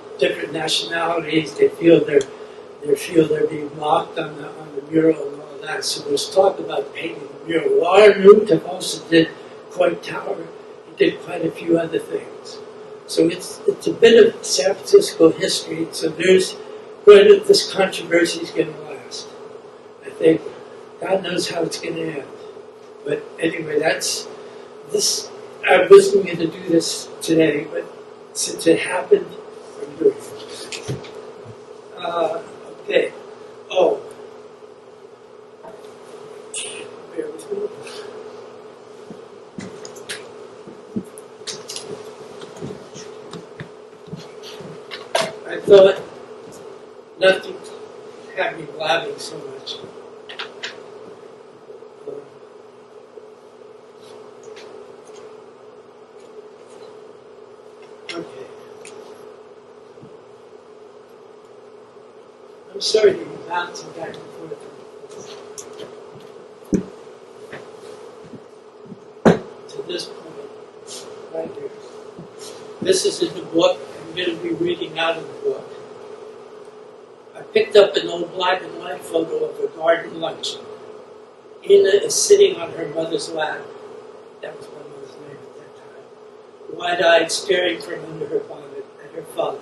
nationalities, they feel they're being mocked on the mural and all that. So there's talk about painting the mural. Well, Arnautov also did Coit Tower. He did quite a few other things. So it's a bit of San Francisco history. So this controversy is going to last. I think God knows how it's going to end. But anyway, that's this. I wasn't going to do this today, but since it happened, I'm doing it. Okay. Oh. Bear with me. I thought nothing had me blabbing so much. Okay. I'm sorry to be bouncing back and forth. To this point, right here. This is in the book. I'm going to be reading out of the book. I picked up an old black and white photo of a garden luncheon. Ina is sitting on her mother's lap. That was my mother's name at that time. Wide-eyed, staring from under her bonnet at her father,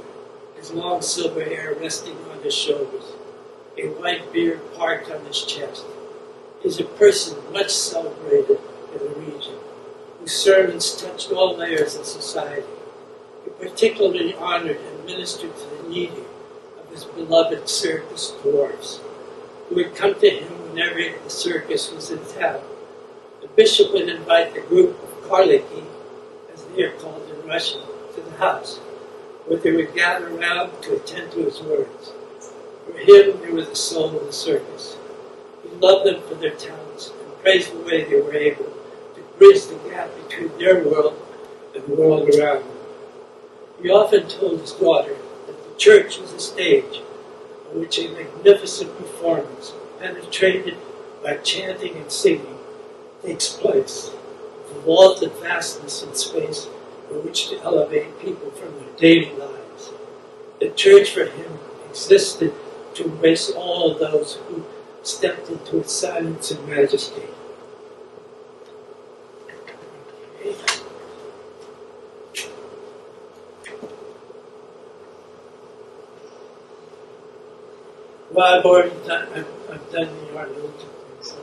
his long silver hair resting on his shoulders, a white beard parked on his chest. He's a person much celebrated in the region, whose sermons touched all layers of society. He particularly honored and ministered to the needy of his beloved circus dwarfs, who would come to him whenever the circus was in town. The bishop would invite the group of karliki, as they are called in Russian, to the house, where they would gather round to attend to his words. For him, they were the soul of the circus. He loved them for their talents and praised the way they were able to bridge the gap between their world and the world around them. He often told his daughter that the church was a stage on which a magnificent performance, penetrated by chanting and singing, takes place. The vaulted vastness in space in which to elevate people from their daily lives. The church for him existed to embrace all those who stepped into its silence and majesty. Well, I've already done, I've done the art little thing, so.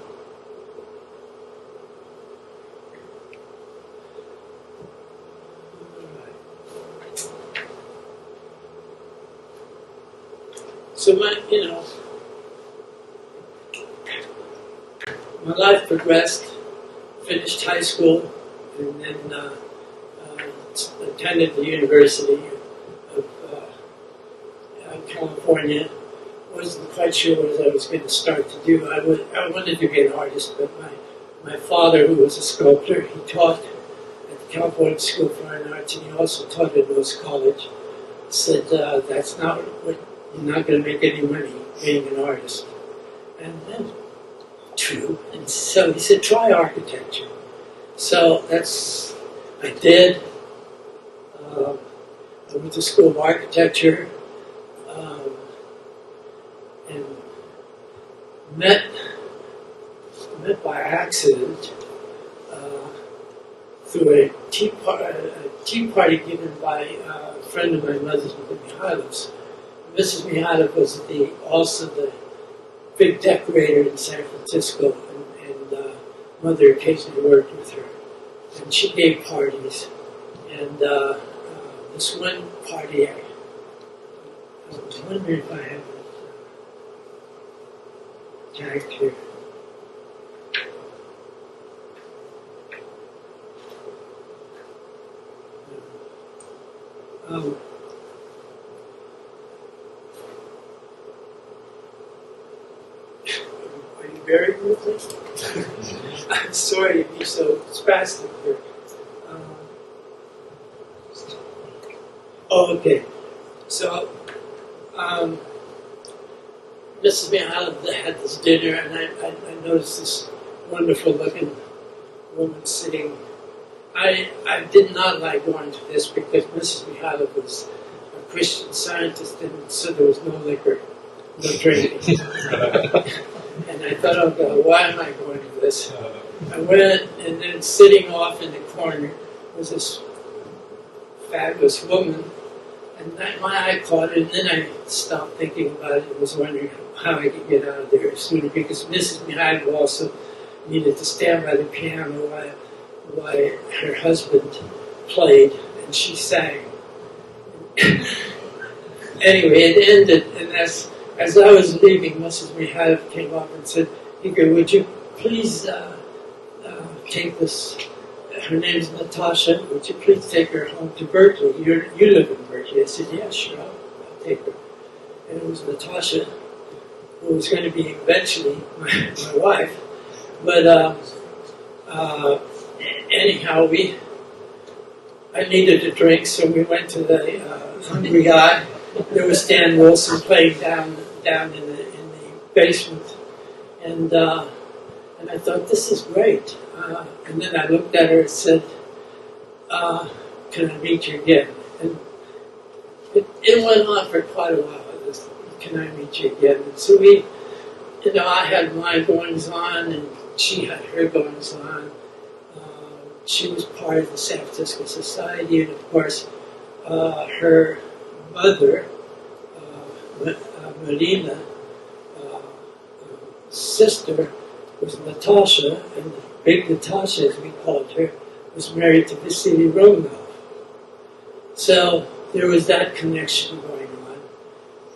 So my life progressed, finished high school, and then attended the University of California. Wasn't quite sure what I was going to start to do. I wanted to be an artist, but my father, who was a sculptor, he taught at the California School of Fine Arts, and he also taught at Rose College, said, that's not what, you're not going to make any money being an artist. And then, true. And so he said, try architecture. So I did. I went to school of architecture. And met by accident through a tea party given by a friend of my mother's, Mrs. Mihailov's. Mrs. Mihailov was also the big decorator in San Francisco, and mother occasionally worked with her. And she gave parties. And this one party, I was wondering if I had tagged here. Are you bearing with me? I'm sorry to be so spastic here. Okay. So, Mrs. Mihailov had this dinner, and I noticed this wonderful-looking woman sitting. I did not like going to this because Mrs. Mihailov was a Christian Scientist, and so there was no liquor, no drinking. And I thought, oh God, why am I going to this? I went, and then sitting off in the corner was this fabulous woman. And my eye caught it, and then I stopped thinking about it and was wondering how I could get out of there sooner, because Mrs. Mihailov also needed to stand by the piano while her husband played, and she sang. Anyway, it ended, and as I was leaving, Mrs. Mihailov came up and said, Igor, would you please take this, her name's Natasha, would you please take her home to Berkeley? You live in Berkeley. I said, yeah, sure, I'll take her. And it was Natasha, who was going to be eventually my wife. But anyhow, I needed a drink, so we went to the Hungry Eye. There was Stan Wilson playing down down in the basement, and I thought, this is great. And then I looked at her and said, can I meet you again? And it went on for quite a while. This, can I meet you again? And so we, I had my goings on, and she had her goings on. She was part of the San Francisco Society, and of course, her mother, Marina, sister, was Natasha, and Big Natasha, as we called her, was married to Vasily Romanov. So there was that connection going on.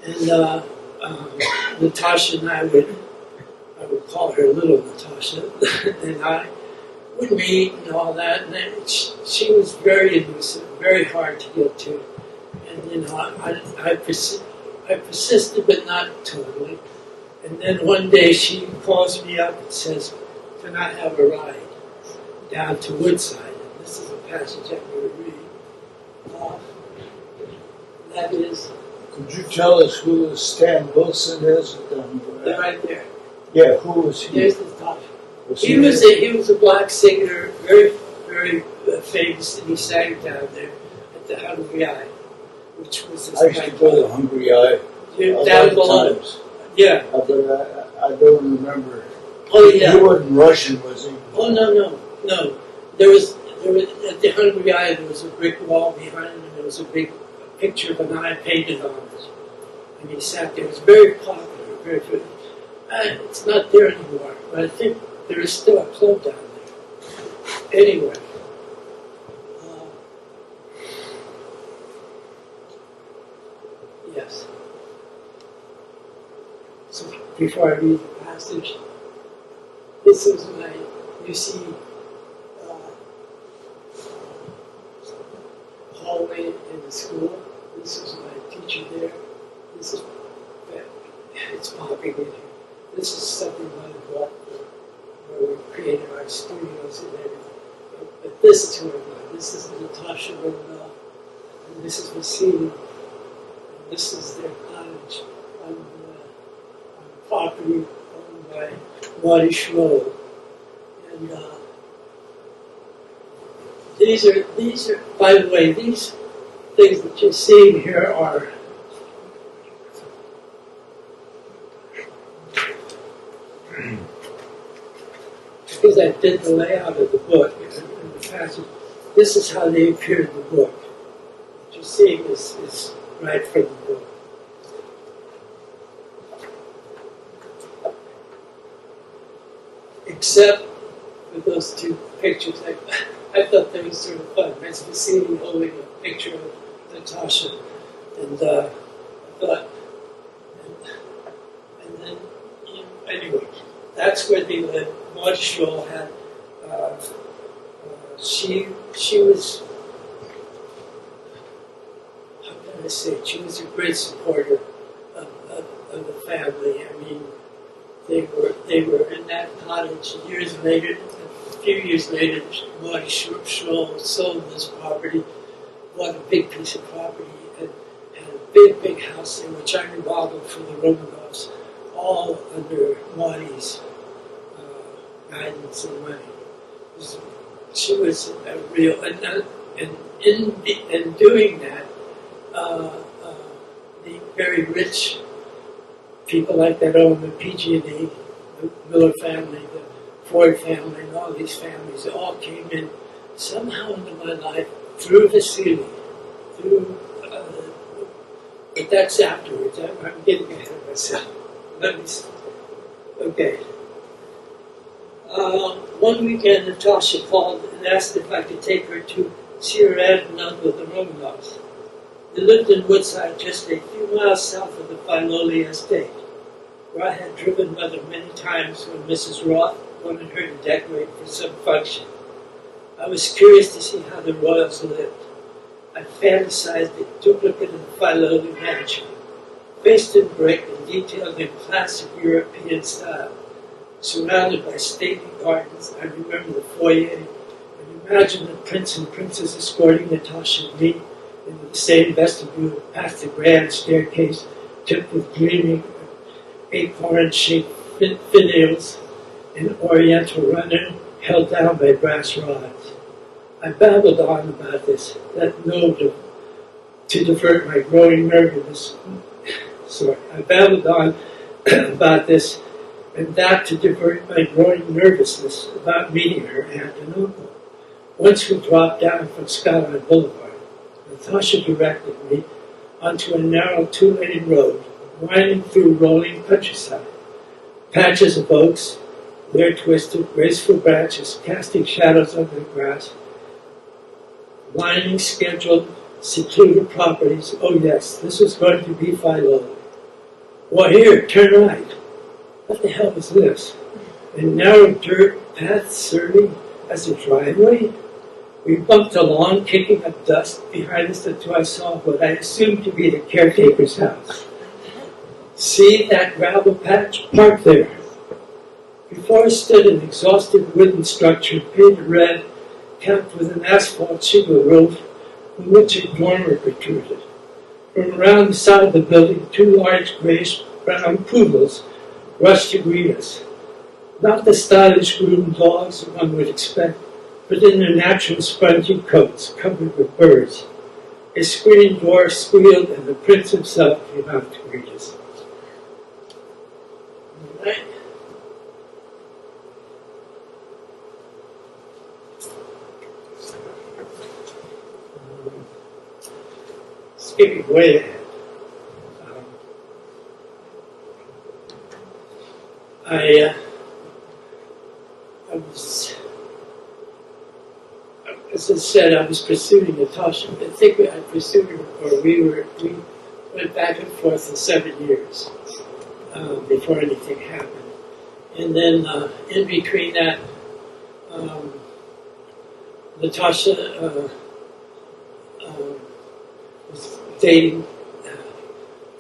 And Natasha and I would call her Little Natasha, and I would meet and all that. And then she was very elusive, very hard to get to. And I persisted, but not totally. And then one day she calls me up and says, can I have a ride down to Woodside? And this is a passage I'm going to read. That is, Could you tell us who Stan Wilson is? they're right there. Yeah, who was he? There's the top. Was He was a black singer, very, very famous, and he sang down there at the Hungry Eye, which was his I used to go to Hungry Eye a down lot below. of times. Yeah. But I don't remember. Oh yeah. He wasn't Russian, was he? Oh no. There was at the Hungry Eye. There was a brick wall behind him, and there was a big picture of an eye painted on it. And he sat there. It was very popular, very good. It's not there anymore, but I think there is still a club down there. Anyway. Yes. So before I read the passage, this is my, you see, hallway in the school. This is my teacher there. This is, it's popping in here. This is something by the block where we created our studios and everything. But this is who I'm like. This is Natasha Romanov, and this is Vasily, and this is their cottage on the property owned by Marty Schroll. And these are, by the way, these things that you're seeing here are because I did the layout of the book and the passage. This is how they appear in the book. What you're seeing is right from the book. Except for those two pictures. I thought they were sort of fun. That's Vasily holding a picture of Natasha. And I thought, and then, anyway, that's where they lived. Marshall had, she was, how can I say, she was a great supporter of the family. I mean, they were in that cottage years later. A few years later, Marty Schroll sold this property, bought a big piece of property, and had a big house there, which I remodeled for the Romanovs, all under Marty's guidance and money. She was a real, and in doing that, the very rich people like that own the PG&E, the Miller family, the Ford family, and all these families, all came in somehow into my life through Vasily, through, but that's afterwards. I'm getting ahead of myself. Let me see. Okay. One weekend, Natasha called and asked if I could take her to see her aunt and uncle, the Romanovs. They lived in Woodside, just a few miles south of the Filoli estate, where I had driven Mother many times when Mrs. Roth wanted her to decorate for some function. I was curious to see how the royals lived. I fantasized a duplicate of the Filoli mansion, faced in brick and detailed in classic European style. Surrounded by stately gardens, I remember the foyer and imagined the prince and princess escorting Natasha and me into the same vestibule, past the grand staircase tipped with gleaming acorn-shaped fiddles, and oriental runner held down by brass rods. I babbled on about this, that note to divert my growing nervousness. I babbled on about this and that to divert my growing nervousness about meeting her aunt and uncle. Once we dropped down from Skyline Boulevard, Natasha directed me onto a narrow two-lane road winding through rolling countryside. Patches of oaks, their twisted, graceful branches casting shadows on the grass, lining scheduled, secluded properties. Oh yes, this was going to be Philo. Well, here, turn right. What the hell is this? A narrow dirt path serving as a driveway? We bumped along, kicking up dust behind us until I saw what I assumed to be the caretaker's house. See that gravel patch? Park there. Before us stood an exhausted wooden structure painted red, capped with an asphalt shingle roof from which a dormer protruded. From around the side of the building, two large grayish-brown poodles rushed to greet us. Not the stylish groomed dogs that one would expect, but in their natural spongy coats covered with birds. A screen door squealed and the prince himself came out to greet us. Right. Skipping way ahead. I was, as I said, I was pursuing Natasha. I think I pursued her, or we went back and forth for 7 years before anything happened. And then in between that, Natasha was dating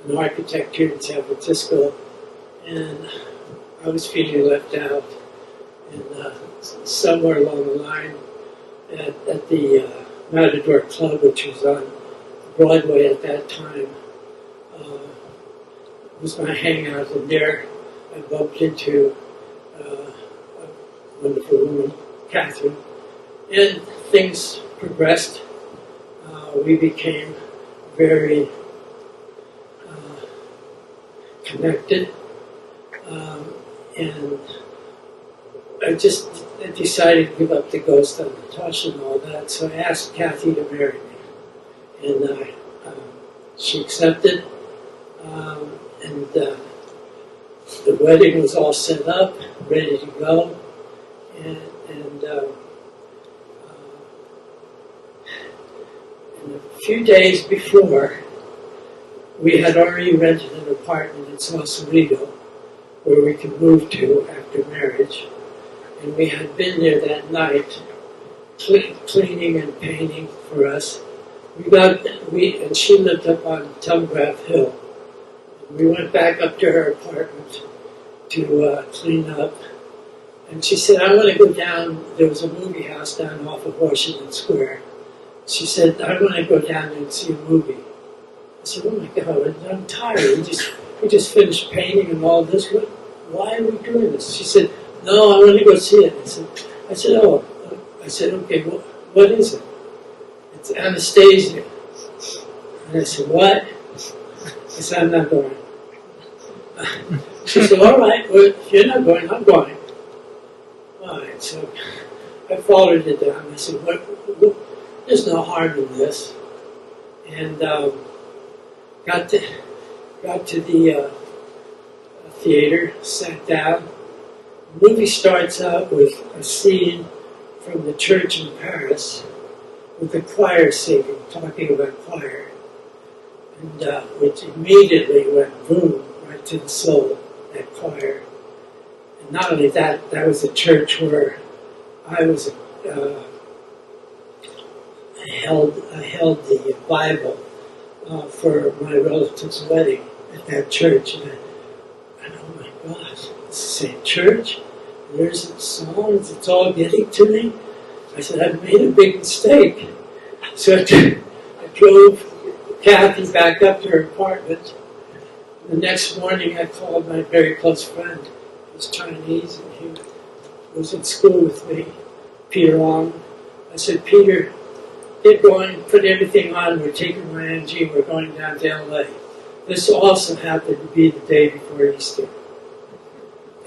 an architect here in San Francisco, and I was feeling left out. And somewhere along the line, at the Matador Club, which was on Broadway at that time, was my hangout, and there I bumped into a wonderful woman, Catherine, and things progressed. We became very connected, and I just decided to give up the ghost on Natasha and all that, so I asked Kathy to marry me, and she accepted, and the wedding was all set up, ready to go, and a few days before, we had already rented an apartment in Sausalito where we could move to after marriage. And we had been there that night, cleaning and painting for us. And she lived up on Telegraph Hill. And we went back up to her apartment to clean up. And she said, I want to go down. There was a movie house down off of Washington Square. She said, I want to go down there and see a movie. I said, oh my God, I'm tired. We just finished painting and all this. Why are we doing this? She said, no, I want to go see it. I said, okay, what is it? It's Anastasia. And I said, what? I said, I'm not going. She said, all right, well, if you're not going, I'm going. All right, so I followed it down. I said, what? There's no harm in this. And got to the theater, sat down. The movie starts out with a scene from the church in Paris with the choir singing, talking about choir, and which immediately went boom right to the soul, that choir. And not only that, that was a church where I was. I held the Bible for my relative's wedding at that church, and oh my gosh, it's the same church. And there's the songs. It's all getting to me. I said, I've made a big mistake. So I drove Kathy back up to her apartment. The next morning I called my very close friend, he was Chinese, and he was in school with me, Peter Long. I said, Peter, get going, put everything on, we're taking my NG, we're going down to LA. This also happened to be the day before Easter.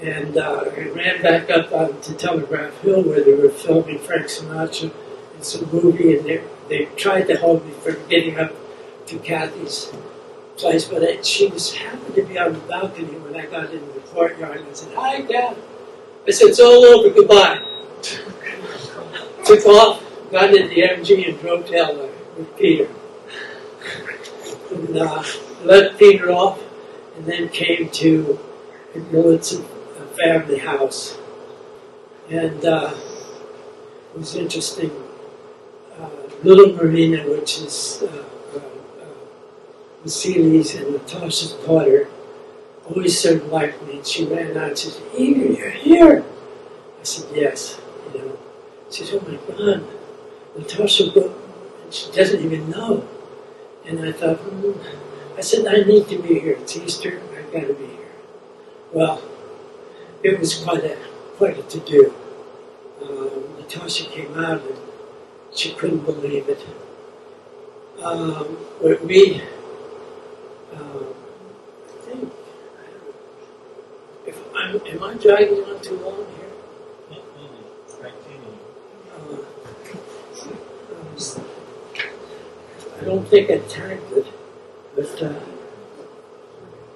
And I ran back up to Telegraph Hill where they were filming Frank Sinatra in some movie, and they tried to hold me from getting up to Kathy's place, but she happened to be on the balcony when I got into the courtyard, and I said, hi, Dad. I said, it's all over, goodbye. Took off, got in the MG and drove to LA with Peter. And let Peter off, and then came to the Gillitson family house. And it was interesting. Little Marina, which is Vasily's and Natasha's daughter, always sort of liked me, and she ran out and said, Igor, you're here. I said, yes. She said, oh my God, Natasha, and she doesn't even know. And I thought, I said, I need to be here. It's Easter, I've got to be here. Well, it was quite a to-do. Natasha came out and she couldn't believe it. I think, am I dragging on too long here? I don't think I tagged it, but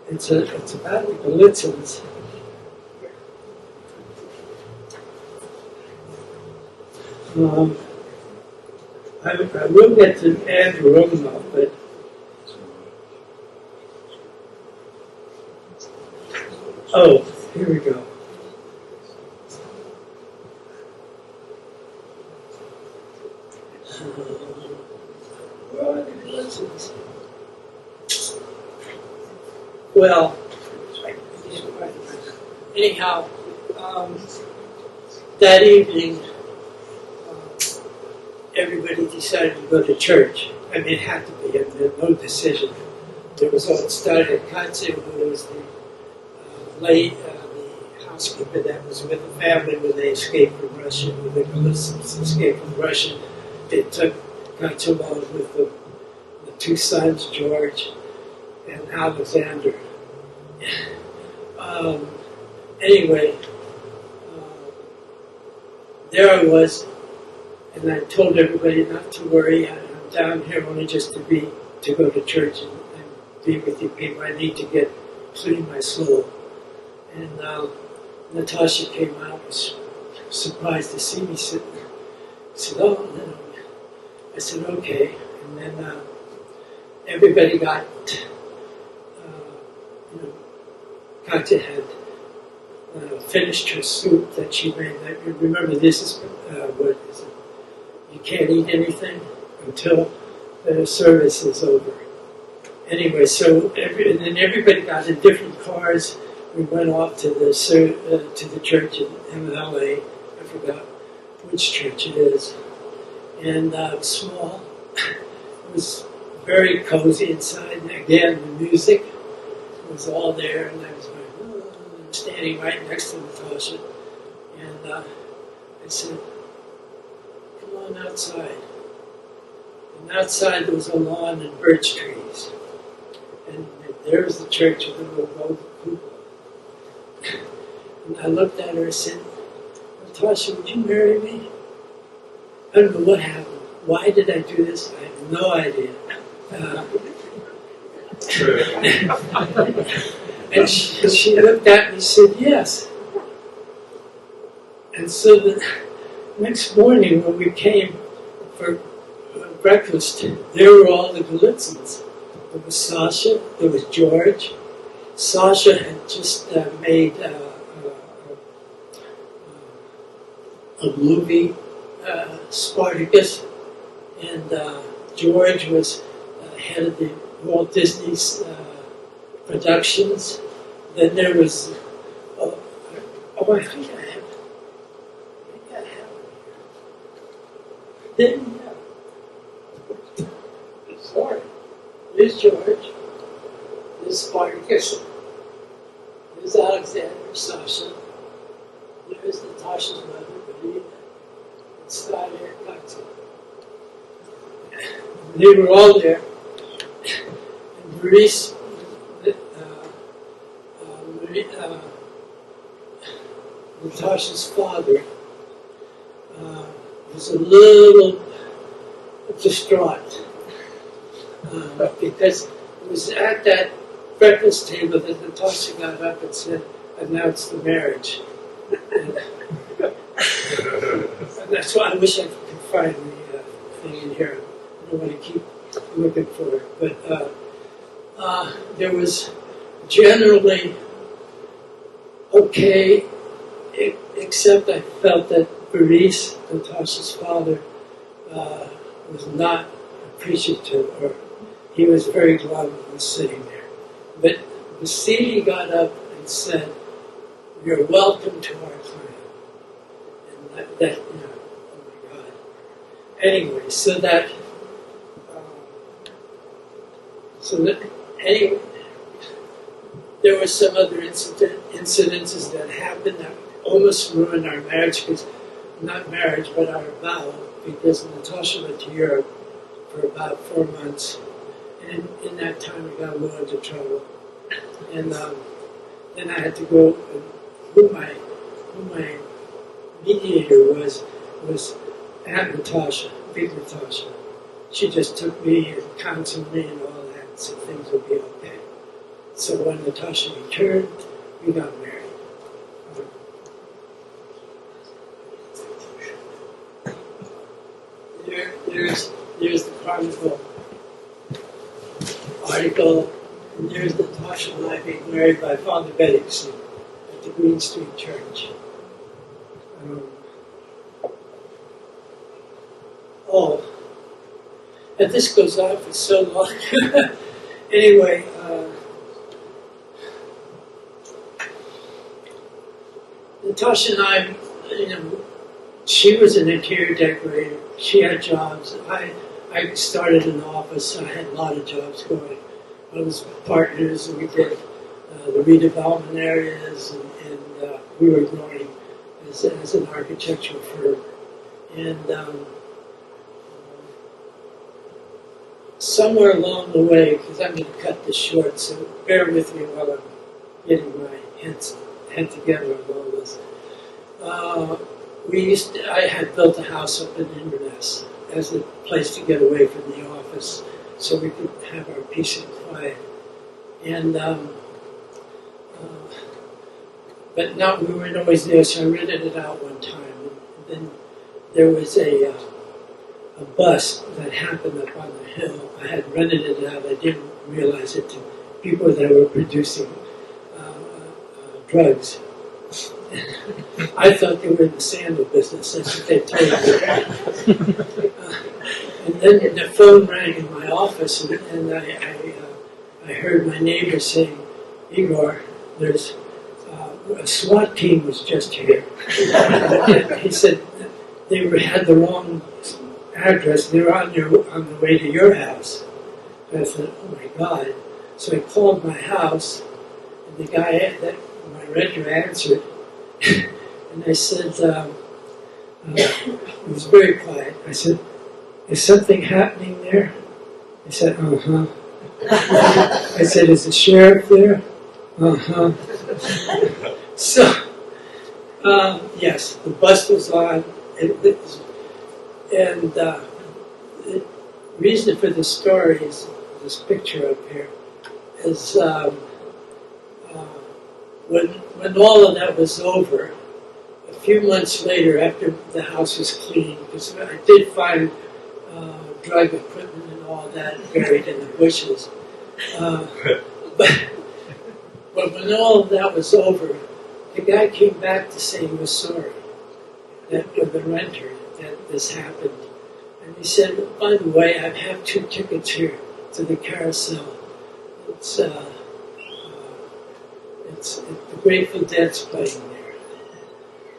it's about the Gallitzins. I will get to Andrew Romanoff, but here we go. Where are the Gallitzins? Well, anyhow, that evening, everybody decided to go to church. I mean, it had to be. There was no decision. There was all started at Katsu, who was the the housekeeper that was with the family when they escaped from Russia, when the Gallitzins escaped from Russia. They took Katsu along with the two sons, George and Alexander. Anyway, there I was. And I told everybody not to worry. I'm down here only just to go to church and be with you people. I need to clean my soul. And Natasha came out, was surprised to see me sitting there. Said, oh, no. I said, okay. And then everybody got, Katya had finished her soup that she made. Remember, this is what is it? You can't eat anything until the service is over. Anyway, so then everybody got in different cars. We went off to the church in LA. I forgot which church it is. And it was small. It was very cozy inside. And again, the music was all there. And I was going, I'm standing right next to Natasha. And I said, come on outside. And outside there was a lawn and birch trees. And there was the church with the little golden cupola. And I looked at her and said, Natasha, would you marry me? I don't know what happened. Why did I do this? I have no idea. And she looked at me and said, yes. And so the next morning when we came for breakfast, there were all the Gallitzins. There was Sasha, there was George. Sasha had just made a movie, Spartacus, and George was head of the Walt Disney's productions. Then there was, I think I have it. Then, sorry, there's George, there's Spartacus. There's Alexander, Sasha. There's Natasha's mother, Marina, and Stadia and Katsu. They were all there. And Maurice, Natasha's father, was a little distraught because it was at that breakfast table that Natasha got up and said, announced the marriage. And that's why I wish I could find the thing in here. I don't want to keep looking for it. But there was generally okay, except I felt that Boris, Natasha's father, was not appreciative, or he was very glum and sitting there. But Vasily got up and said, "You're welcome to our clan." And that you know, oh my God. Anyway, anyway, there were some other incidences that happened that almost ruined our marriage, not marriage, but our vow, because Natasha went to Europe for about 4 months, and in that time we got a little into trouble, and then I had to go. Who my mediator was Aunt Natasha, Big Natasha. She just took me and counseled me and all that, so things would be okay. So when Natasha returned, we got married. There's the Chronicle article, and there's Natasha and I being married by Father Bennigsen at the Green Street Church. And this goes on for so long. Anyway, Natasha and I, she was an interior decorator. She had jobs. I started an office. I had a lot of jobs going. I was partners, and we did the redevelopment areas, and we were growing as an architectural firm. And somewhere along the way, because I'm going to cut this short, so bear with me while I'm getting my head together on all this. I had built a house up in Inverness as a place to get away from the office, so we could have our peace and quiet. And but now we weren't always there, so I rented it out one time. And then there was a bust that happened up on the hill. I had rented it out. I didn't realize it to people that were producing drugs. I thought they were in the sandal business. That's what they told me. And then the phone rang in my office, and I heard my neighbor saying, "Igor, there's a SWAT team was just here." He said they had the wrong address. They were on the way to your house. And I said, "Oh my God!" So I called my house, and the guy my renter answered. And I said, it was very quiet. I said, "Is something happening there?" He said, "Uh-huh." I said, "Is the sheriff there?" "Uh-huh." So, yes, the bus was on. And the reason for the story is this picture up here. Is when all of that was over, a few months later, after the house was cleaned, because I did find drug equipment and all that buried in the bushes. But when all of that was over, the guy came back to say he was sorry, that with the renter, that this happened. And he said, "By the way, I have 2 tickets here to the carousel. It's the Grateful Dead's playing there."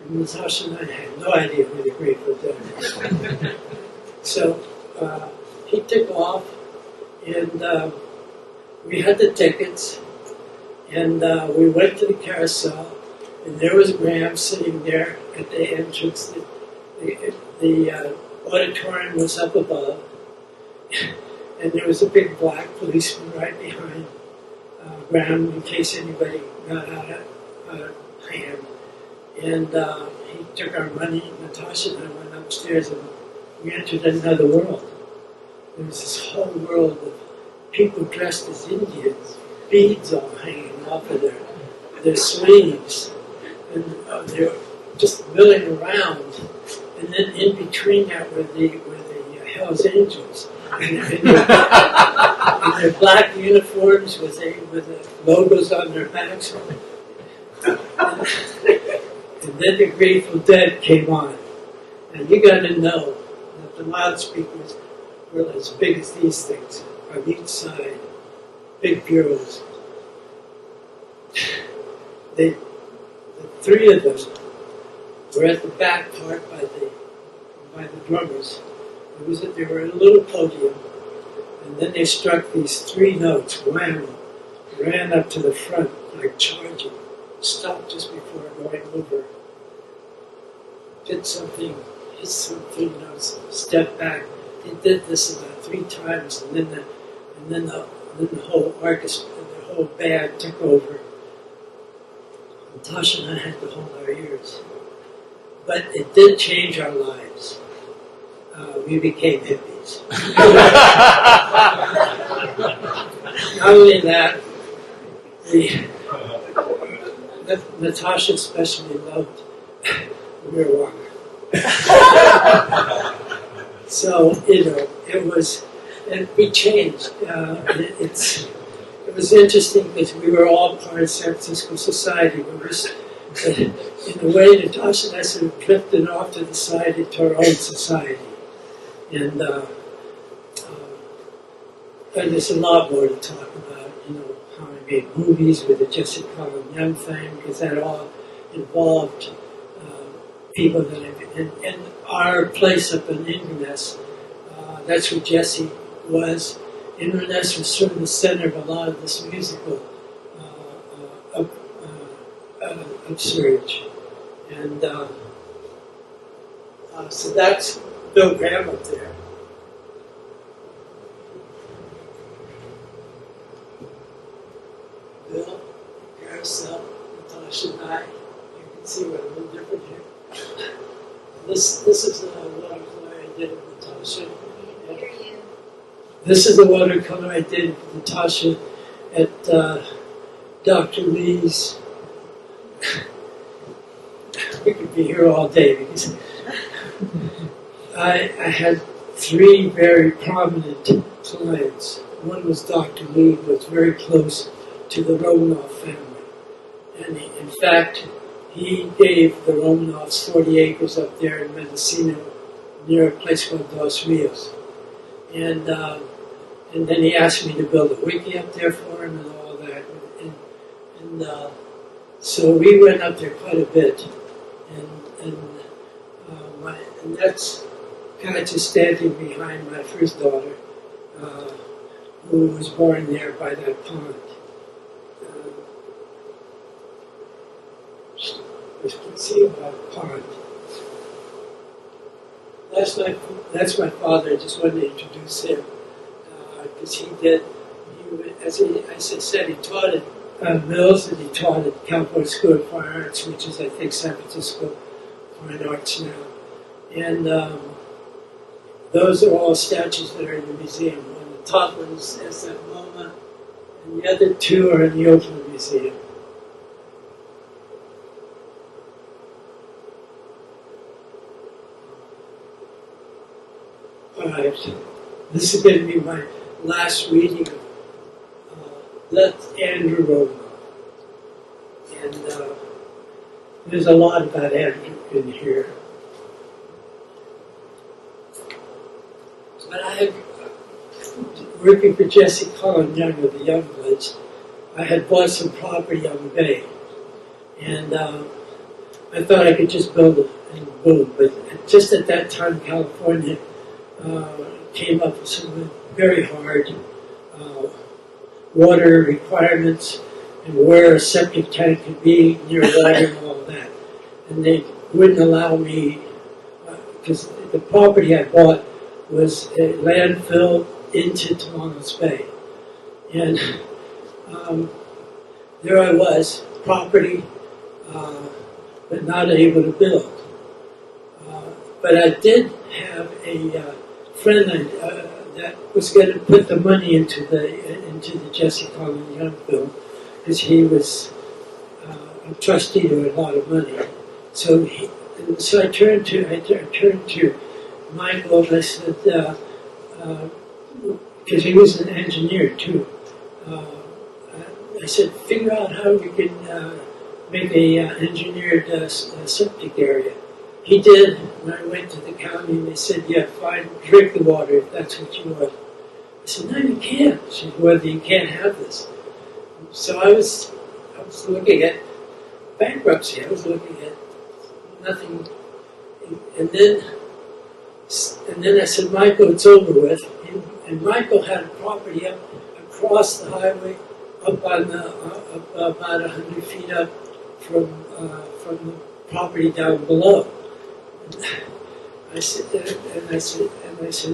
And Natasha and I had no idea who the Grateful Dead was. So he took off, and we had the tickets, And we went to the carousel, and there was Graham sitting there at the entrance. The auditorium was up above, and there was a big black policeman right behind Graham in case anybody got out of hand. And he took our money, and Natasha and I went upstairs, and we entered another world. There was this whole world of people dressed as Indians, beads all hanging off of their sleeves, and they were just milling around. And then in between that were the Hells Angels, in their black uniforms with the logos on their backs. And then the Grateful Dead came on. And you got to know that the loudspeakers were as big as these things on each side, big bureaus. The three of them were at the back part by the drummers. They were at a little podium, and then they struck these three notes, wham, ran up to the front like charging, stopped just before going over, did something, hit some three notes, stepped back. They did this about 3 times, and then the whole orchestra, the whole band took over. Natasha and I had to hold our ears. But it did change our lives. We became hippies. Not only that, Natasha especially loved marijuana. So, it was, and we changed. It was interesting because we were all part of San Francisco society. We were just, in a way, Natasha and I sort of drifted off to the side into our own society. And there's a lot more to talk about, how I made movies with the Jesse Colin Young thing, because that all involved people that and our place up in Inverness, that's where Jesse was. Inverness was sort of the center of a lot of this musical upsurge. And so that's Bill Graham up there. Bill, Carousel, Natasha and I. You can see we're a little different here. This is the watercolor I did of Natasha. This is the watercolor I did with Natasha at Dr. Lee's. We could be here all day because I had 3 very prominent clients. One was Dr. Lee, who was very close to the Romanoff family. And in fact, he gave the Romanoffs 40 acres up there in Mendocino near a place called Dos Rios. And then he asked me to build a wiki up there for him and all that. And so we went up there quite a bit. And that's kind of just standing behind my first daughter, who was born there by that pond. You can see about a pond. That's my father. I just wanted to introduce him because as I said, he taught at Mills and he taught at California School of Fine Arts, which is, I think, San Francisco Fine Arts now. And those are all statues that are in the museum. On the top one is that MoMA, and the other 2 are in the Oakland Museum. All right, this is going to be my last reading of Andrew Romanoff. And there's a lot about Andrew in here. But I had, working for Jesse Colin Young of the Youngbloods, I had bought some property on the bay. And I thought I could just build it and boom. But just at that time, California came up with some very hard water requirements, and where a septic tank could be near water and all of that. And they wouldn't allow me, because the property I bought was a landfill into Toronto's Bay. And there I was, property, but not able to build. But I did have a friend that was going to put the money into the Jesse Collin Young film, because he was a trustee to a lot of money. So I turned to Michael and I said, because he was an engineer too. I said, figure out how we can make a engineered septic area. He did, and I went to the county and they said, yeah, fine, drink the water if that's what you want. I said, no, you can't. She said, well, you can't have this. So I was looking at bankruptcy. I was looking at nothing. And then I said, Michael, it's over with. And Michael had a property up across the highway, up on about 100 feet up from the property down below. I said,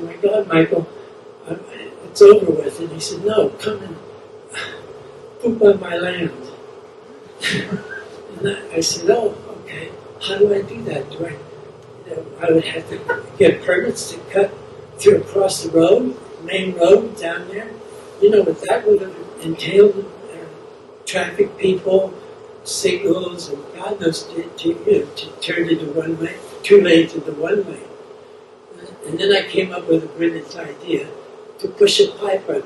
my God, Michael, it's over with. And he said, no, come and poop on my land. And I said, oh, okay. How do I do that? I would have to get permits to cut through across the road, main road down there. You know what that would have entailed? Traffic people, signals, and God knows to turn into one way, 2 lanes into 1 lane. And then I came up with a brilliant idea to push a pipe under.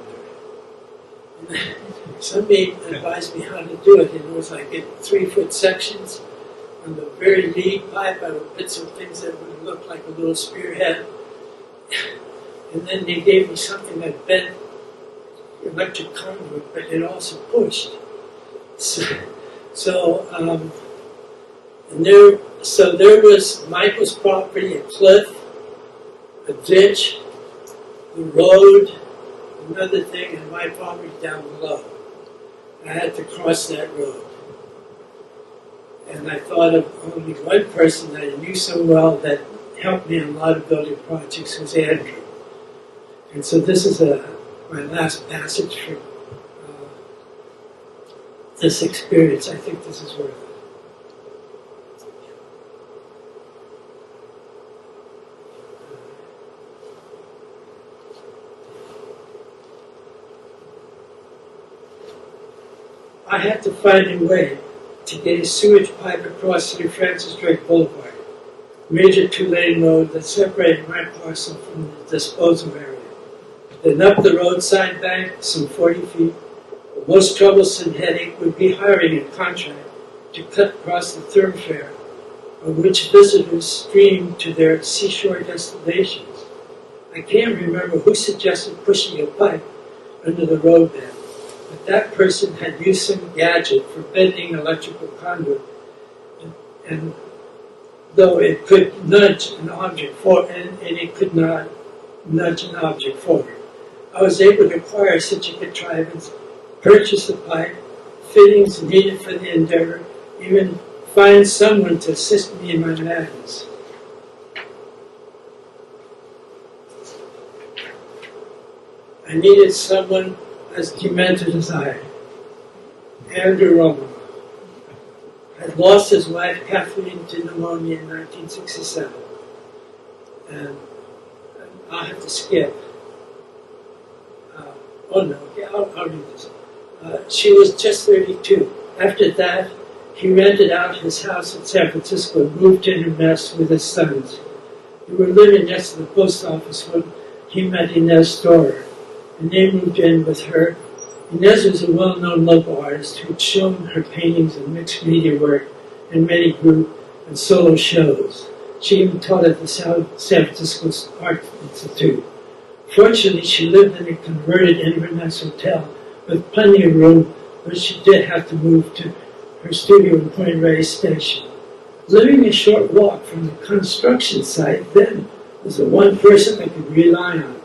And somebody advised me how to do it, and it was like in 3-foot sections. On the very lead pipe, I would put some things that would look like a little spearhead. And then they gave me something that bent electric conduit, but it also pushed. So there was Michael's property, a cliff, a ditch, the road, another thing, and my property down below. I had to cross that road. And I thought of only one person that I knew so well that helped me in a lot of building projects was Andrew. And so this is my last passage from this experience. I think this is worth it. I had to find a way to get a sewage pipe across St. Francis Drake Boulevard, major 2-lane road that separated my parcel from the disposal area. Then up the roadside bank, some 40 feet, the most troublesome headache would be hiring a contract to cut across the thoroughfare on which visitors stream to their seashore destinations. I can't remember who suggested pushing a pipe under the roadbed, but that person had used some gadget for bending electrical conduit, and though it could nudge an object forward, and it could not nudge an object forward. I was able to acquire such a contrivance, purchase the pipe, fittings needed for the endeavor, even find someone to assist me in my madness. I needed someone as demented as I. Andrew Roman had lost his wife Kathleen to pneumonia in 1967. And I'll have to skip. I'll read this. She was just 32. After that, he rented out his house in San Francisco and moved in a mess with his sons. We were living next to the post office when he met Inez Storer, and they moved in with her. Inez was a well-known local artist who had shown her paintings and mixed media work in many group and solo shows. She even taught at the San Francisco Art Institute. Fortunately, she lived in a converted Inverness hotel with plenty of room, but she did have to move to her studio in Point Reyes Station. Living a short walk from the construction site then was the one person I could rely on.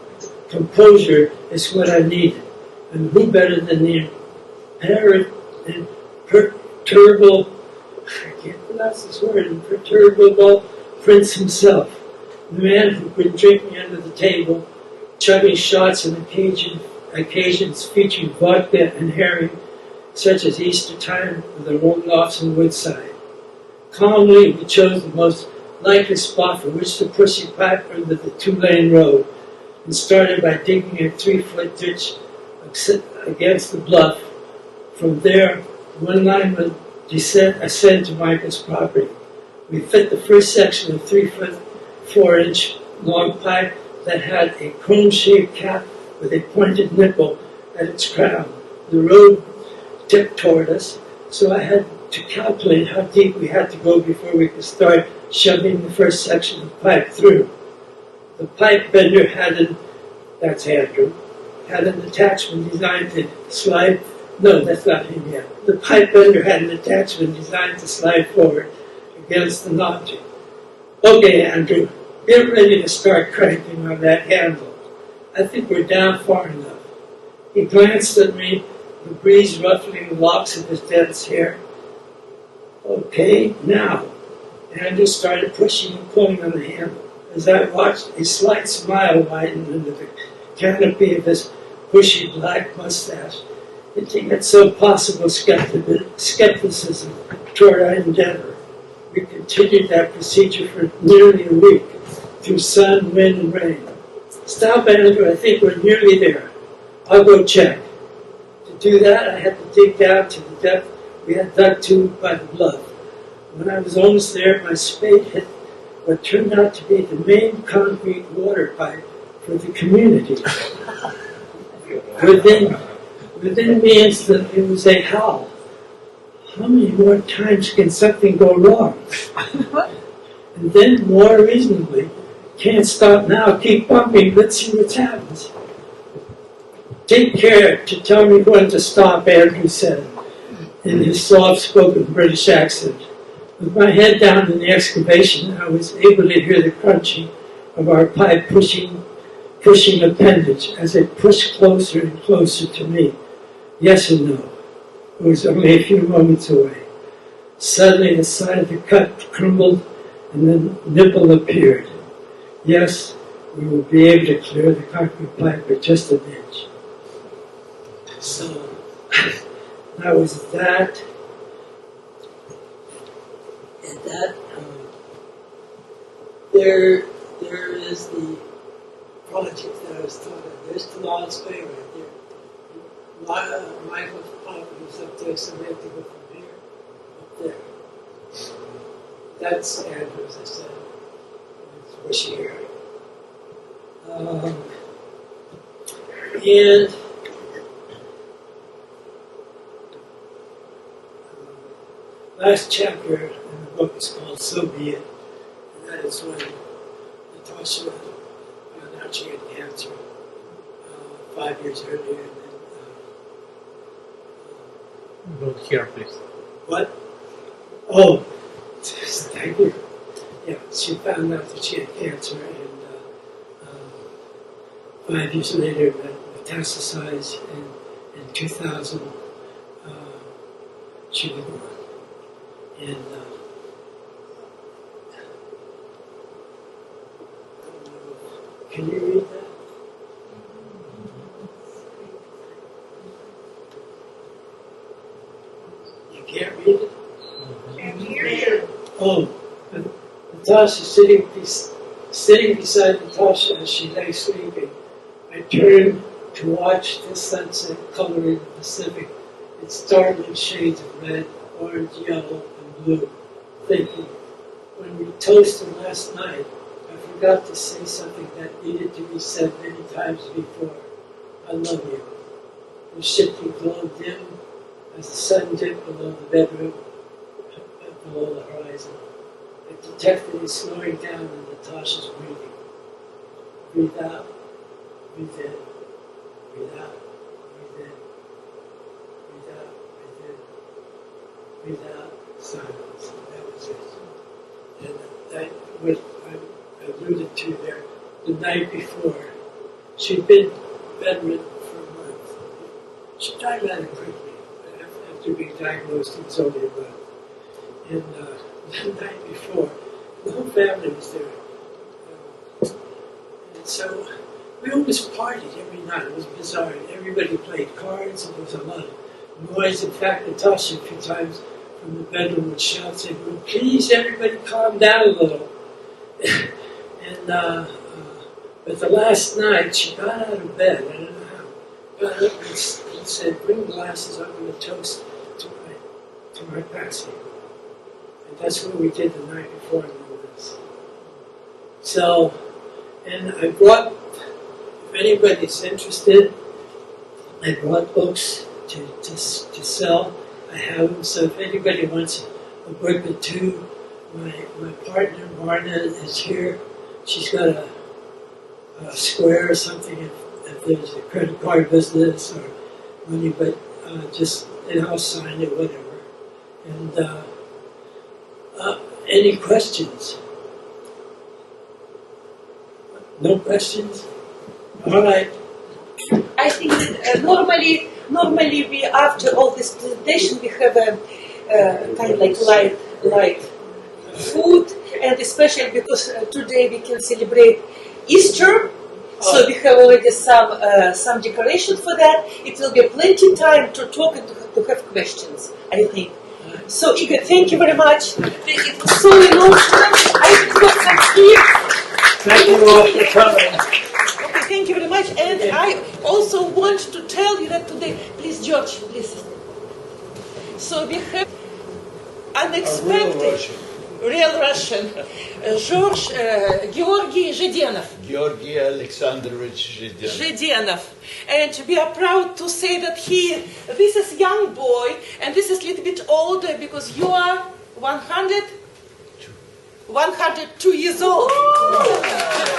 Composure is what I needed, and who better than the and perturbable, I can't pronounce this word, imperturbable Prince himself, the man who could drink me under the table, chugging shots on occasions featuring vodka and herring, such as Easter time with our own lofts in Woodside. Calmly, we chose the most likely spot for which to push the pipe under the 2-lane road, and started by digging a 3-foot ditch against the bluff. From there, one line would ascend to Michael's property. We fit the first section of 3-foot, 4-inch long pipe that had a cone-shaped cap with a pointed nipple at its crown. The road tipped toward us, so I had to calculate how deep we had to go before we could start shoving the first section of pipe through. The pipe bender that's Andrew, had an attachment designed to slide. No, that's not him yet. The pipe bender had an attachment designed to slide forward against the object. Okay, Andrew, get ready to start cranking on that handle. I think we're down far enough. He glanced at me, the breeze ruffling the locks of his dense hair. Okay, now. Andrew started pushing and pulling on the handle. As I watched, a slight smile widened under the canopy of his bushy black mustache, hinting at some possible skepticism toward our endeavor. We continued that procedure for nearly a week, through sun, wind, and rain. Stop, Andrew, I think we're nearly there. I'll go check. To do that, I had to dig down to the depth we had dug to by the bluff. When I was almost there, my spade hit what turned out to be the main concrete water pipe for the community. Within the instant, it was a howl. How many more times can something go wrong? And then, more reasonably, can't stop now, keep pumping, let's see what happens. Take care to tell me when to stop, Andrew said, in his soft-spoken British accent. With my head down in the excavation, I was able to hear the crunching of our pipe pushing appendage as it pushed closer and closer to me. Yes and no. It was only a few moments away. Suddenly, the side of the cut crumbled and the nipple appeared. Yes, we will be able to clear the concrete pipe by just an inch. So, that was that. And that, there is the project that I was talking about. There's the Lawrence Bay right there. Michael's property is up there, so we have to go from here up there. That's Andrew, as I said. It's bushy here. And last chapter in the book is called So Be It. And that is when Natasha found out she had cancer 5 years earlier. And then, Don't here, please. what? Oh, thank you. Yeah, she found out that she had cancer, and 5 years later, it metastasized, and in 2000, she was born. And can you read that? You can't read it? Can't hear you. Oh, Natasha sitting beside Natasha as she lay sleeping. I turned to watch the sunset coloring the Pacific in startling shades of red, orange, yellow, and blue, thinking, when we toasted last night, I forgot to say something that needed to be said many times before. I love you. The shifting glow dim as the sun dipped below the bedroom, below the horizon. I detected it slowing down in Natasha's breathing. Breathe out, breathe in, breathe out, breathe in, breathe out, breathe in, breathe out, silence. That was it. And that, what I alluded to there, the night before, she'd been bedridden for a month. She died rather quickly. after being diagnosed, it was only about. And the night before, the whole family was there. And so we almost partied every night. It was bizarre. Everybody played cards, and there was a lot of noise. In fact, Natasha, a few times from the bedroom would shout, saying, "Please, everybody calm down a little." And but the last night, she got out of bed, I don't know how, got up and said, "Bring glasses, I'm going to toast to my passing." And that's what we did the night before all this. So, and I brought, if anybody's interested, I brought books to sell. I have them, so if anybody wants a book or two, my partner, Marna, is here. She's got a square or something if there's a credit card business or money, but just, and I'll sign it, whatever. And any questions? No questions? All right. I think that normally we, after all this presentation, we have a kind of like light food, and especially because today we can celebrate Easter, so we have already some decoration for that. It will be plenty time to talk and to have questions, I think. So Igor, thank you very much. It was so emotional. I got some tears. Thank you all for coming. Okay, thank you very much. And I also want to tell you that today, please, George, please. So we have unexpected, real Russian, George Georgy Zhedenov. Georgy Alexandrovich Zhedenov. And we are proud to say that this is young boy, and this is a little bit older because you are 102 years old.